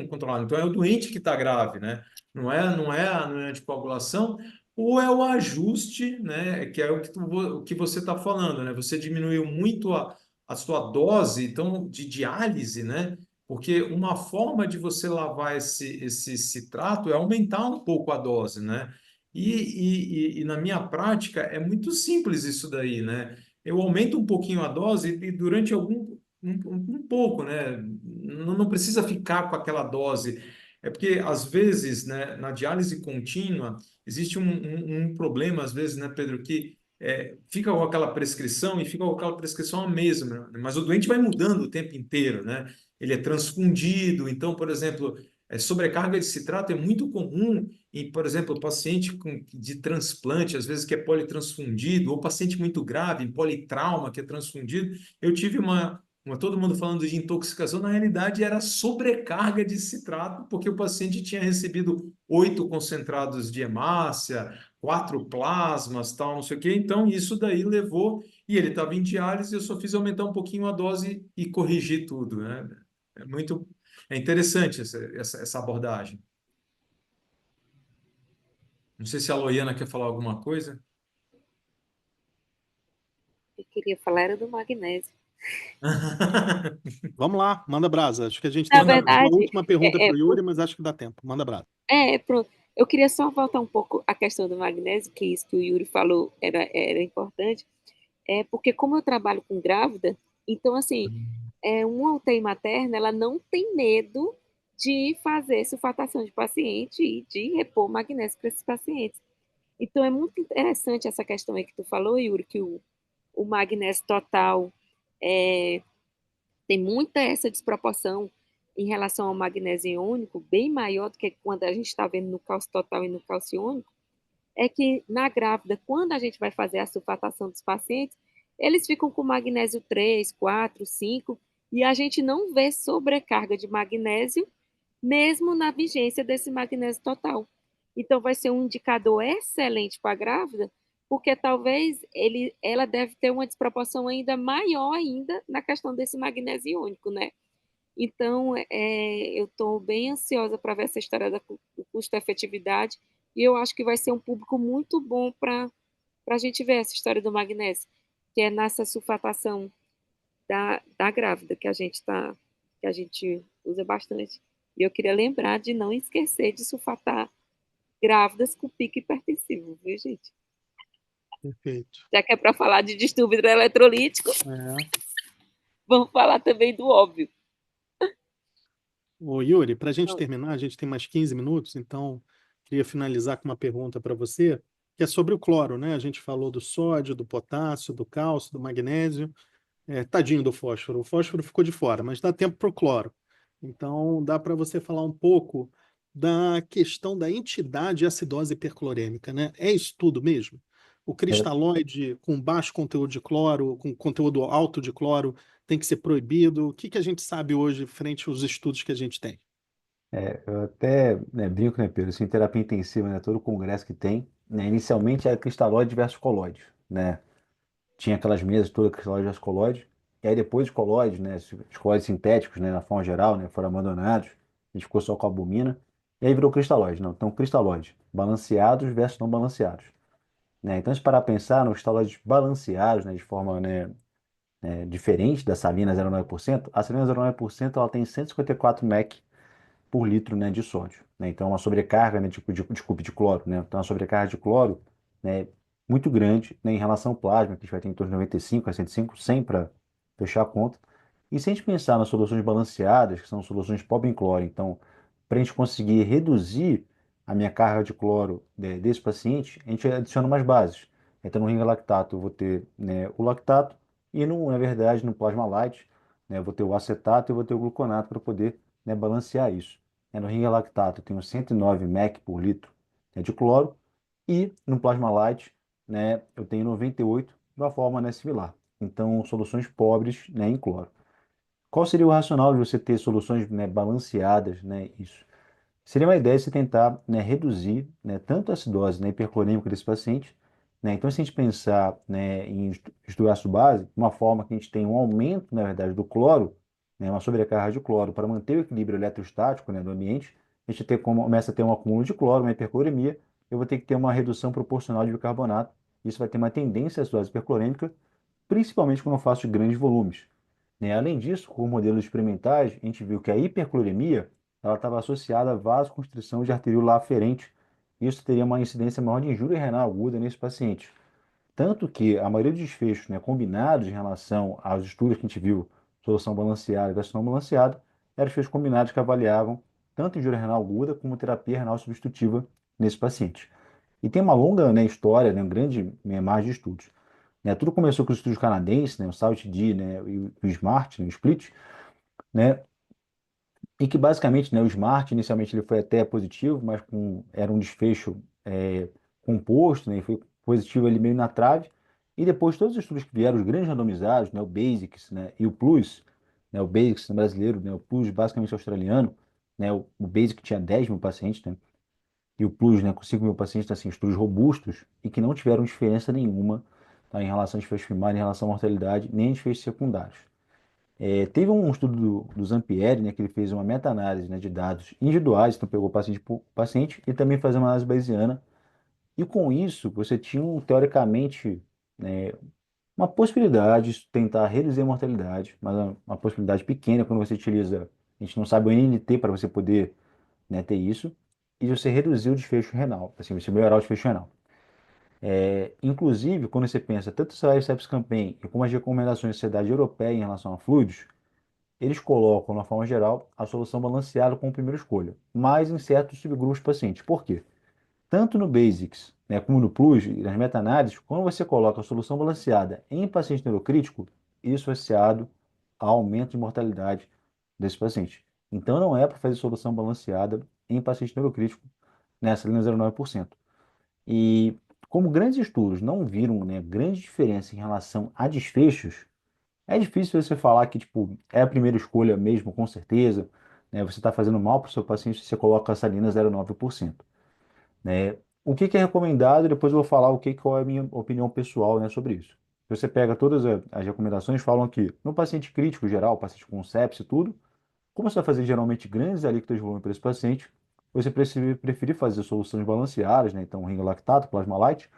controlar. Então é o doente que está grave, né? Não é a anticoagulação, ou é o ajuste, né? Que é o que você está falando, né? Você diminuiu muito a sua dose, então, de diálise, né? Porque uma forma de você lavar esse citrato é aumentar um pouco a dose, né? E na minha prática é muito simples isso daí, né? Eu aumento um pouquinho a dose e durante um pouco, né? Não precisa ficar com aquela dose. É porque, às vezes, né, na diálise contínua, existe um problema, às vezes, né, Pedro, que fica com aquela prescrição e fica com aquela prescrição a mesma, né? Mas o doente vai mudando o tempo inteiro, né? Ele é transfundido, então, por exemplo, sobrecarga de citrato é muito comum em, por exemplo, paciente de transplante, às vezes que é politransfundido, ou paciente muito grave, em politrauma, que é transfundido. Eu tive todo mundo falando de intoxicação, na realidade era sobrecarga de citrato, porque o paciente tinha recebido 8 concentrados de hemácia, 4 plasmas, tal, não sei o quê. Então, isso daí levou, e ele estava em diálise, eu só fiz aumentar um pouquinho a dose e corrigir tudo, né? É interessante essa abordagem. Não sei se a Loiana quer falar alguma coisa. Eu queria falar era do magnésio. Vamos lá, manda brasa. Acho que a gente Na tem Manda uma ver. verdade, última pergunta é, para é, o Yuri, mas acho que dá tempo. Manda brasa. pronto. Eu queria só voltar um pouco à questão do magnésio, que isso que o Yuri falou era importante. Porque como eu trabalho com grávida, então, assim, uma UTI materna, ela não tem medo de fazer sulfatação de paciente e de repor magnésio para esses pacientes. Então, é muito interessante essa questão aí que tu falou, Yuri, que o magnésio total é, tem muita essa desproporção em relação ao magnésio iônico, bem maior do que quando a gente está vendo no cálcio total e no cálcio iônico, é que na grávida, quando a gente vai fazer a sulfatação dos pacientes, eles ficam com magnésio 3, 4, 5, e a gente não vê sobrecarga de magnésio, mesmo na vigência desse magnésio total. Então, vai ser um indicador excelente para a grávida, porque talvez ela deve ter uma desproporção ainda maior ainda na questão desse magnésio iônico, né? Então, eu estou bem ansiosa para ver essa história do custo-efetividade e eu acho que vai ser um público muito bom para a gente ver essa história do magnésio, que é nessa sulfatação da grávida que a gente usa bastante. E eu queria lembrar de não esquecer de sulfatar grávidas com pico hipertensivo, viu, gente? Perfeito. Já que é para falar de distúrbio eletrolítico, É. vamos falar também do óbvio. Ô, Yuri, para a gente terminar, a gente tem mais 15 minutos, então queria finalizar com uma pergunta para você, que é sobre o cloro, né? A gente falou do sódio, do potássio, do cálcio, do magnésio. Tadinho do fósforo. O fósforo ficou de fora, mas dá tempo para o cloro. Então, dá para você falar um pouco da questão da entidade acidose hiperclorêmica, né? É isso tudo mesmo? O cristalóide com baixo conteúdo de cloro, com conteúdo alto de cloro, tem que ser proibido? O que a gente sabe hoje frente aos estudos que a gente tem? Eu até, né, brinco, né, Pedro? Assim, em terapia intensiva, né, todo congresso que tem, né, inicialmente era cristalóide versus colóide, né? Tinha aquelas mesas todas cristalóide versus colóide. E aí depois os colóides, né, os colóides sintéticos, né, na forma geral, né, foram abandonados, a gente ficou só com a albumina, e aí virou cristalóide, não, então cristalóide, balanceados versus não balanceados, né, então se parar para pensar nos cristalóides balanceados, né, de forma, né, diferente da salina 0,9%, a salina 0,9% ela tem 154 mEq por litro, né, de sódio, né? Então, é uma sobrecarga, né, desculpe, de cloro, né? Então, uma sobrecarga de cloro, né, muito grande, né, em relação ao plasma, que a gente vai ter em torno de 95 a 105, 100 para fechar a conta. E se a gente pensar nas soluções balanceadas, que são soluções pobre em cloro, então, para a gente conseguir reduzir a minha carga de cloro, desse paciente, a gente adiciona umas bases. Então, no ringa lactato, eu vou ter, né, o lactato, e, no, na verdade, no plasma light, né, eu vou ter o acetato e eu vou ter o gluconato para poder, né, balancear isso. No ringa lactato eu tenho 109 mEq por litro, né, de cloro, e no plasma light, né, eu tenho 98 de uma forma, né, similar. Então, soluções pobres, né, em cloro. Qual seria o racional de você ter soluções, né, balanceadas, né, isso? Seria uma ideia se tentar, né, reduzir, né, tanto a acidose, né, hiperclorêmica desse paciente, né? Então, se a gente pensar, né, em estudar ácido base, uma forma que a gente tem um aumento, na verdade, do cloro, né, uma sobrecarga de cloro para manter o equilíbrio eletrostático, né, do ambiente, a gente começa a ter um acúmulo de cloro, uma hipercloremia, eu vou ter que ter uma redução proporcional de bicarbonato. Isso vai ter uma tendência à acidose hiperclorêmica, principalmente quando eu faço grandes volumes, né? Além disso, com modelos experimentais, a gente viu que a hipercloremia ela estava associada à vasoconstrição de arteríola aferente. Isso teria uma incidência maior de injúria renal aguda nesse paciente. Tanto que a maioria dos desfechos, né, combinados em relação aos estudos que a gente viu, solução balanceada e versus não balanceada, eram desfechos combinados que avaliavam tanto injúria renal aguda como terapia renal substitutiva nesse paciente. E tem uma longa, né, história, né, um grande, né, margem de estudos. Né, tudo começou com os estudos canadenses, né, o SALT-D, né, e o SMART, né, o SPLIT, né, e que basicamente, né, o SMART inicialmente ele foi até positivo, mas era um desfecho composto, né, e foi positivo ali meio na trave. E depois todos os estudos que vieram, os grandes randomizados, né, o BASICS, né, e o PLUS, né, o BASICS brasileiro, né, o PLUS basicamente australiano, né, o BASIC tinha 10 mil pacientes, né, e o PLUS, né, com 5 mil pacientes, assim, estudos robustos e que não tiveram diferença nenhuma, tá, em relação a desfecho primário, em relação à mortalidade, nem desfechos secundários. Teve um estudo do Zampieri, né, que ele fez uma meta-análise, né, de dados individuais, então pegou paciente por paciente e também fez uma análise bayesiana. E com isso, você tinha, teoricamente, né, uma possibilidade de tentar reduzir a mortalidade, mas uma possibilidade pequena quando você utiliza, a gente não sabe o NNT para você poder, né, ter isso, e você reduzir o desfecho renal, assim, você melhorar o desfecho renal. Inclusive, quando você pensa tanto o Sepsis Campaign como as recomendações da Sociedade Europeia em relação a fluidos, eles colocam, na forma geral, a solução balanceada como primeira escolha, mas em certos subgrupos de pacientes. Por quê? Tanto no Basics, né, como no Plus e nas meta-análises, quando você coloca a solução balanceada em paciente neurocrítico, isso é associado a aumento de mortalidade desse paciente. Então, não é para fazer solução balanceada em paciente neurocrítico nessa linha 0,9%. E como grandes estudos não viram, né, grande diferença em relação a desfechos, é difícil você falar que, tipo, é a primeira escolha mesmo, com certeza, né? Você está fazendo mal para o seu paciente se você coloca a salina 0,9%, né? O que que é recomendado, depois eu vou falar qual é a minha opinião pessoal, né, sobre isso. Se você pega todas as recomendações, falam que no paciente crítico geral, paciente com sepsis e tudo, como você vai fazer geralmente grandes alíquotas de volume para esse paciente, você preferir fazer soluções balanceadas, né? Então, ringa lactato, plasma light,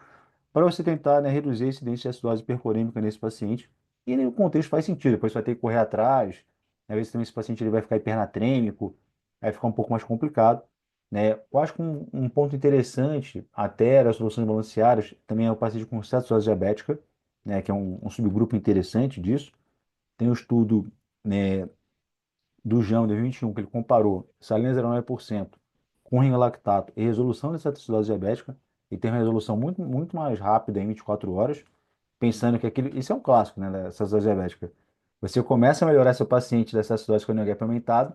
para você tentar, né, reduzir a incidência de acidose hipercolêmica nesse paciente. E no contexto faz sentido, depois você vai ter que correr atrás, às vezes também esse paciente ele vai ficar hipernatrêmico, vai ficar um pouco mais complicado, né? Eu acho que um ponto interessante até das soluções balanceadas também é o paciente com cetoacidose diabética, né, que é um subgrupo interessante disso. Tem um estudo, né, do JAMA de 2021 que ele comparou salina 0,9% com ringa lactato e resolução de cetoacidose diabética, e tem uma resolução muito, muito mais rápida em 24 horas, pensando que aquilo, isso é um clássico, né, da acidose diabética. Você começa a melhorar seu paciente dessa acidose com o NHP aumentado,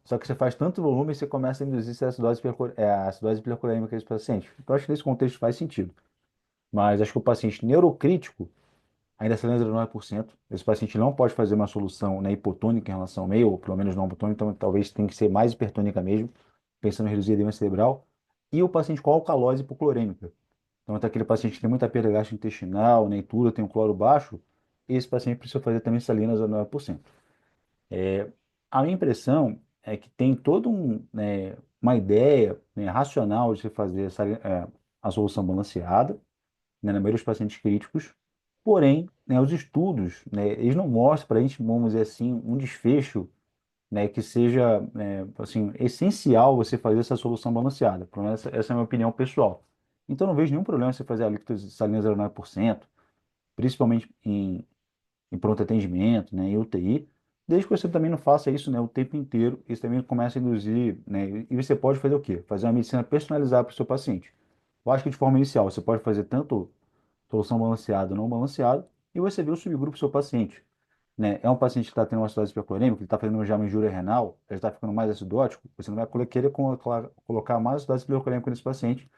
só que você faz tanto volume e você começa a induzir essa a acidose hipercolêmica desse paciente. Então, acho que nesse contexto faz sentido. Mas acho que o paciente neurocrítico, ainda acelera 0,9%. Esse paciente não pode fazer uma solução, né, hipotônica em relação ao meio, ou pelo menos não hipotônica, então talvez tenha que ser mais hipertônica mesmo, pensando em reduzir a edema cerebral. E o paciente com alcalose hipoclorêmica. Então, até aquele paciente que tem muita perda gastrointestinal, né, e tudo, tem um cloro baixo, esse paciente precisa fazer também salinas a 9%. A minha impressão é que tem todo uma ideia, né, racional de se fazer a solução balanceada, né, na maioria dos pacientes críticos, porém, né, os estudos, né, eles não mostram para a gente, vamos dizer assim, um desfecho, né, que seja, assim, essencial você fazer essa solução balanceada. Pelo menos essa é a minha opinião pessoal. Então, não vejo nenhum problema você fazer a líquido salina 0,9%, principalmente em pronto atendimento, né, em UTI, desde que você também não faça isso, né, o tempo inteiro. Isso também começa a induzir, né, e você pode fazer o quê? Fazer uma medicina personalizada para o seu paciente. Eu acho que de forma inicial você pode fazer tanto solução balanceada ou não balanceada, e você vê o subgrupo do seu paciente. Né? É um paciente que está tendo uma acidose hipercolêmica, ele está fazendo já uma injúria renal, ele está ficando mais acidótico, você não vai querer colocar mais acidose hipercolêmica nesse paciente,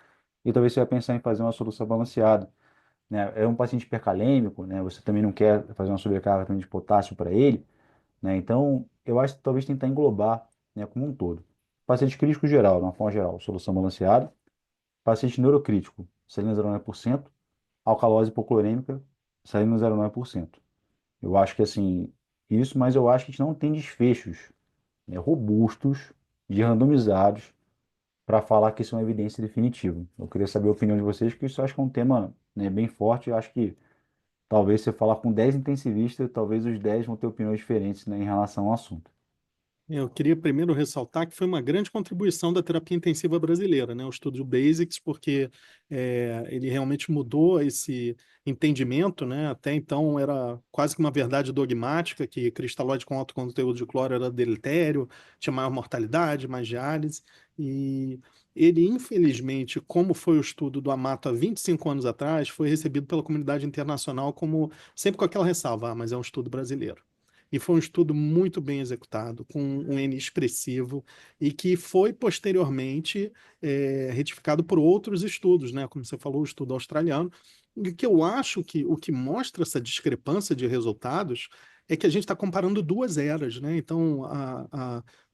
e talvez você vai pensar em fazer uma solução balanceada. Né? É um paciente hipercalêmico, né? Você também não quer fazer uma sobrecarga também de potássio para ele, né? Então, eu acho que talvez tentar englobar, né, como um todo. Paciente crítico geral, de uma forma geral, solução balanceada. Paciente neurocrítico, salina 0,9%. Alcalose hipoclorêmica, salina 0,9%. Eu acho que assim, isso, mas eu acho que a gente não tem desfechos, né, robustos, de randomizados, para falar que isso é uma evidência definitiva. Eu queria saber a opinião de vocês, porque isso eu acho que é um tema, né, bem forte. Eu acho que talvez você falar com 10 intensivistas, talvez os 10 vão ter opiniões diferentes, né, em relação ao assunto. Eu queria primeiro ressaltar que foi uma grande contribuição da terapia intensiva brasileira, né? O estudo do Basics, porque ele realmente mudou esse entendimento, né? Até então era quase que uma verdade dogmática que cristalóide com alto conteúdo de cloro era deletério, tinha maior mortalidade, mais diálise, e ele, infelizmente, como foi o estudo do Amato há 25 anos atrás, foi recebido pela comunidade internacional como, sempre com aquela ressalva, mas é um estudo brasileiro. E foi um estudo muito bem executado, com um N expressivo, e que foi posteriormente retificado por outros estudos, né? Como você falou, o estudo australiano. E que eu acho que o que mostra essa discrepância de resultados é que a gente está comparando duas eras, né? Então,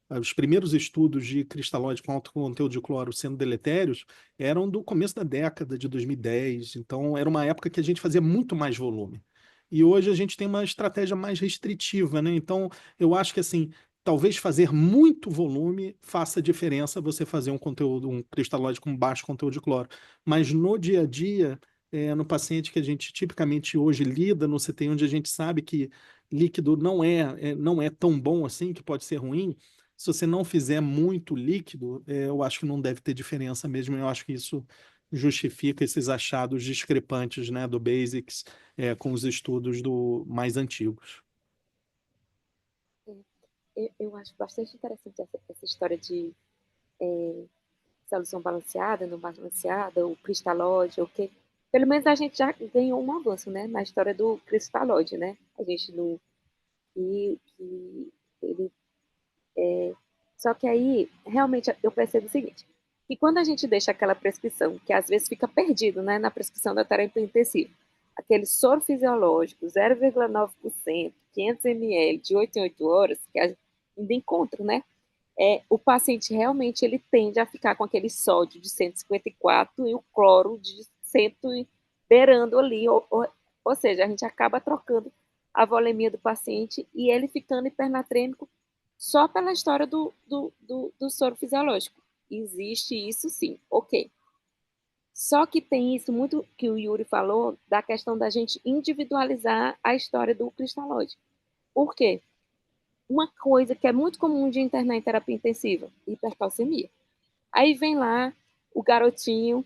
os primeiros estudos de cristalóide com alto conteúdo de cloro sendo deletérios eram do começo da década de 2010. Então, era uma época que a gente fazia muito mais volume. E hoje a gente tem uma estratégia mais restritiva, né? Então, eu acho que assim, talvez fazer muito volume faça diferença você fazer um conteúdo, um cristalóide com baixo conteúdo de cloro. Mas no dia a dia, no paciente que a gente tipicamente hoje lida no CTI, onde a gente sabe que líquido não é tão bom assim, que pode ser ruim, se você não fizer muito líquido, eu acho que não deve ter diferença mesmo. Eu acho que isso justifica esses achados discrepantes, né, do Basics com os estudos mais antigos. Eu acho bastante interessante essa história de solução balanceada, não balanceada, o cristalóide, o que. Pelo menos a gente já ganhou um avanço, né, na história do cristalóide, né? A gente não. Que ele. Só que aí, realmente, eu percebo o seguinte: que quando a gente deixa aquela prescrição, que às vezes fica perdido, né, na prescrição da terapia intensiva, aquele soro fisiológico, 0,9%, 500 ml, de 8 em 8 horas, que ainda encontro, né? O paciente realmente ele tende a ficar com aquele sódio de 154 e o cloro de 100 beirando ali, ou seja, a gente acaba trocando a volemia do paciente e ele ficando hipernatrêmico só pela história do soro fisiológico. Existe isso sim, ok. Só que tem isso muito que o Yuri falou da questão da gente individualizar a história do cristalóide. Por quê? Uma coisa que é muito comum de internar em terapia intensiva, hipercalcemia. Aí vem lá o garotinho,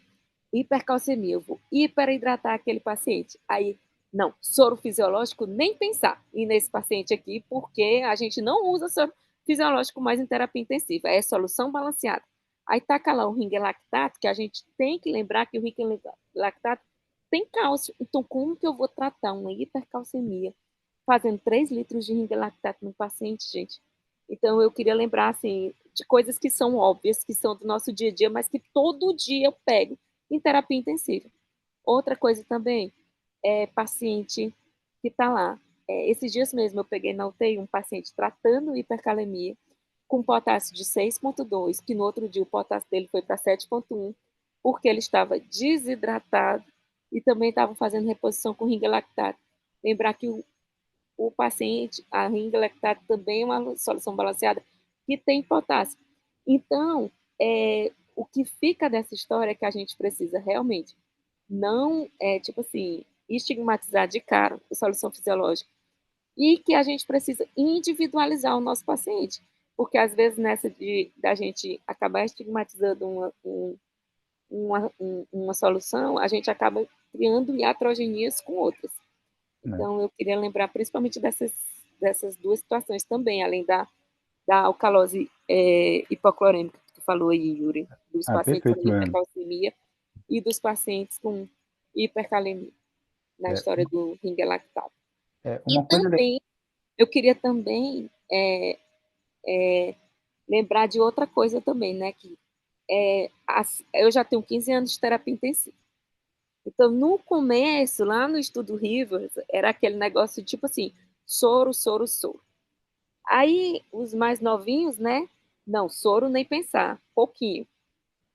hipercalcemia, eu vou hiperidratar aquele paciente. Aí, não, soro fisiológico, nem pensar. E nesse paciente aqui, porque a gente não usa soro fisiológico mais em terapia intensiva, é solução balanceada. Aí taca lá o ringelactato, que a gente tem que lembrar que o ringelactato tem cálcio. Então, como que eu vou tratar uma hipercalcemia fazendo 3 litros de ringelactato no paciente, gente? Então, eu queria lembrar, assim, de coisas que são óbvias, que são do nosso dia a dia, mas que todo dia eu pego em terapia intensiva. Outra coisa também é paciente que está lá. Esses dias mesmo eu peguei na UTI um paciente tratando hipercalemia com potássio de 6,2, que no outro dia o potássio dele foi para 7,1, porque ele estava desidratado e também estava fazendo reposição com ringelactato. Lembrar que o paciente, a ringalactato também é uma solução balanceada que tem potássio. Então, o que fica dessa história é que a gente precisa realmente não, tipo assim, estigmatizar de cara a solução fisiológica e que a gente precisa individualizar o nosso paciente, porque às vezes nessa da gente acabar estigmatizando uma solução, a gente acaba criando iatrogenias com outras. né? Então, eu queria lembrar principalmente dessas duas situações também, além da alcalose hipoclorêmica que tu falou aí, Yuri, dos Ah, pacientes com perfeito, Luana. hipercalcemia e dos pacientes com hipercalemia, na É, história do ringue lactato. E uma coisa também, eu queria também lembrar de outra coisa também, né, que eu já tenho 15 anos de terapia intensiva. Então, no começo, lá no estudo Rivers, era aquele negócio tipo assim, soro, soro, soro. Aí, os mais novinhos, né? Não, soro nem pensar, pouquinho.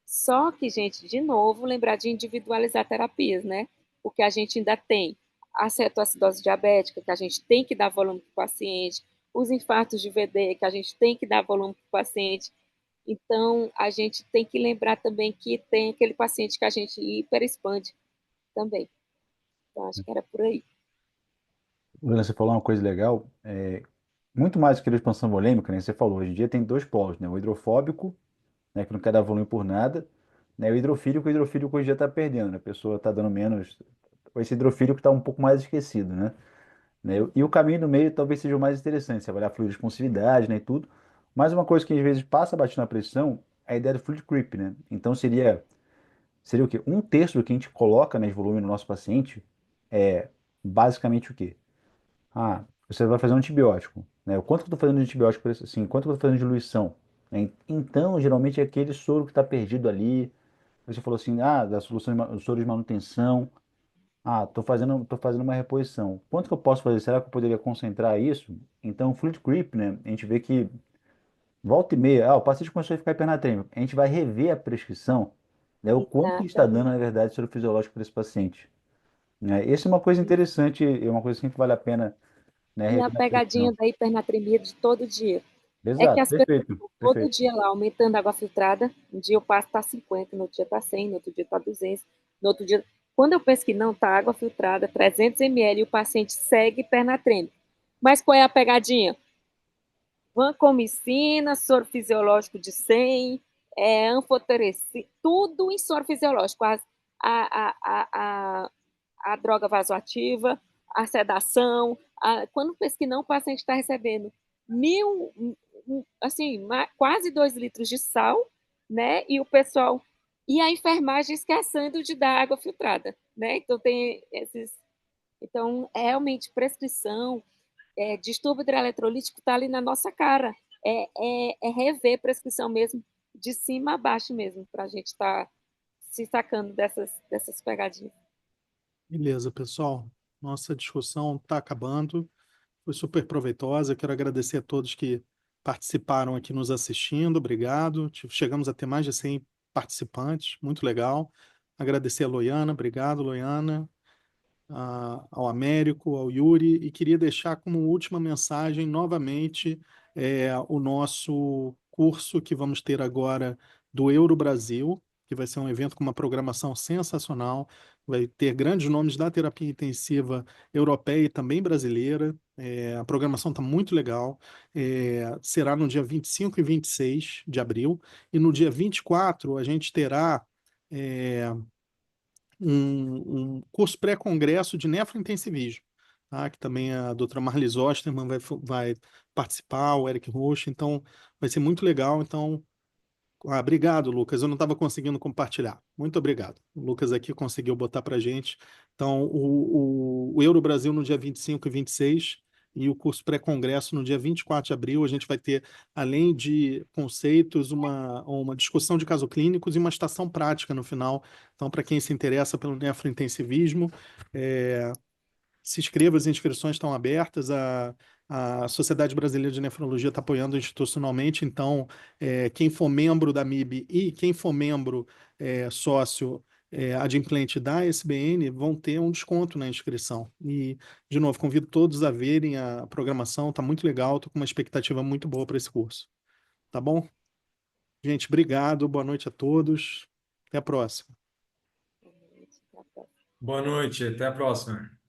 Só que, gente, de novo, lembrar de individualizar terapias, né? Porque a gente ainda tem a cetoacidose diabética, que a gente tem que dar volume para o paciente, os infartos de VD, que a gente tem que dar volume para o paciente. Então, a gente tem que lembrar também que tem aquele paciente que a gente hiperexpande também. Então, acho que era por aí. Luana, você falou uma coisa legal, muito mais do que a expansão volêmica, né? Você falou, hoje em dia tem dois polos, né? O hidrofóbico, né, que não quer dar volume por nada, né? O hidrofílico hoje em dia está perdendo, né? A pessoa está dando menos, esse hidrofílico está um pouco mais esquecido, né? E o caminho do meio talvez seja o mais interessante, você avaliar a fluidoresponsividade, né, e tudo. Mas uma coisa que às vezes passa batido na pressão é a ideia do fluid creep, né? Então seria o quê? Um terço do que a gente coloca, né, de volume no nosso paciente é basicamente o quê? Ah, você vai fazer um antibiótico, né? O quanto que eu estou fazendo de antibiótico, assim, quanto que eu estou fazendo de diluição, né? Então, geralmente é aquele soro que está perdido ali. Você falou assim, da solução do soro de manutenção. Ah, tô fazendo uma reposição. Quanto que eu posso fazer? Será que eu poderia concentrar isso? Então, o fluid creep, né? A gente vê que volta e meia, o paciente começou a ficar hipernatrêmico. A gente vai rever a prescrição, né? O quanto que a gente está dando, Exatamente. na verdade, soro fisiológico para esse paciente, né? Essa é uma coisa interessante, é uma coisa que sempre vale a pena, né, E a rever na pegadinha prescrição. da hipernatremia de todo dia. É que Exato, as pessoas perfeito, estão todo perfeito. dia lá aumentando a água filtrada. Um dia eu passo tá 50, no outro dia tá 100, no outro dia tá 200, no outro dia. Quando eu penso que não, tá água filtrada, 300 ml, e o paciente segue hipernatrêmico. Mas qual é a pegadinha? Vancomicina, soro fisiológico de 100, anfotericina, tudo em soro fisiológico. A droga vasoativa, a sedação. Quando pensa que não, o paciente está recebendo assim, quase 2 litros de sal, né? E o pessoal. E a enfermagem esquecendo de dar água filtrada, né? Então, tem esses. Então, realmente, prescrição, distúrbio hidroeletrolítico está ali na nossa cara. É rever prescrição mesmo, de cima a baixo mesmo, para a gente estar se sacando dessas pegadinhas. Beleza, pessoal. Nossa discussão está acabando. Foi super proveitosa. Quero agradecer a todos que participaram aqui nos assistindo. Obrigado. Chegamos a ter mais de 100 participantes. Muito legal. Agradecer a Loiana. Obrigado, Loiana. Ao Américo, ao Yuri, e queria deixar como última mensagem novamente o nosso curso que vamos ter agora do Euro Brasil, que vai ser um evento com uma programação sensacional, vai ter grandes nomes da terapia intensiva europeia e também brasileira. A programação está muito legal. Será no dia 25 e 26 de abril, e no dia 24 a gente terá um curso pré-congresso de nefrointensivismo, tá? Que também a doutora Marlis Osterman vai participar, o Eric Rocha, então vai ser muito legal. Então, obrigado, Lucas. Eu não estava conseguindo compartilhar. Muito obrigado. O Lucas aqui conseguiu botar para a gente. Então, o Euro Brasil no dia 25 e 26 e o curso pré-congresso no dia 24 de abril. A gente vai ter, além de conceitos, uma discussão de casos clínicos e uma estação prática no final. Então, para quem se interessa pelo nefrointensivismo, se inscreva, as inscrições estão abertas. A Sociedade Brasileira de Nefrologia está apoiando institucionalmente, então quem for membro da MIB e quem for membro sócio adimplente da SBN vão ter um desconto na inscrição. E, de novo, convido todos a verem a programação, está muito legal, estou com uma expectativa muito boa para esse curso. Tá bom? Gente, obrigado, boa noite a todos. Até a próxima. Boa noite, até a próxima. Boa noite, até a próxima.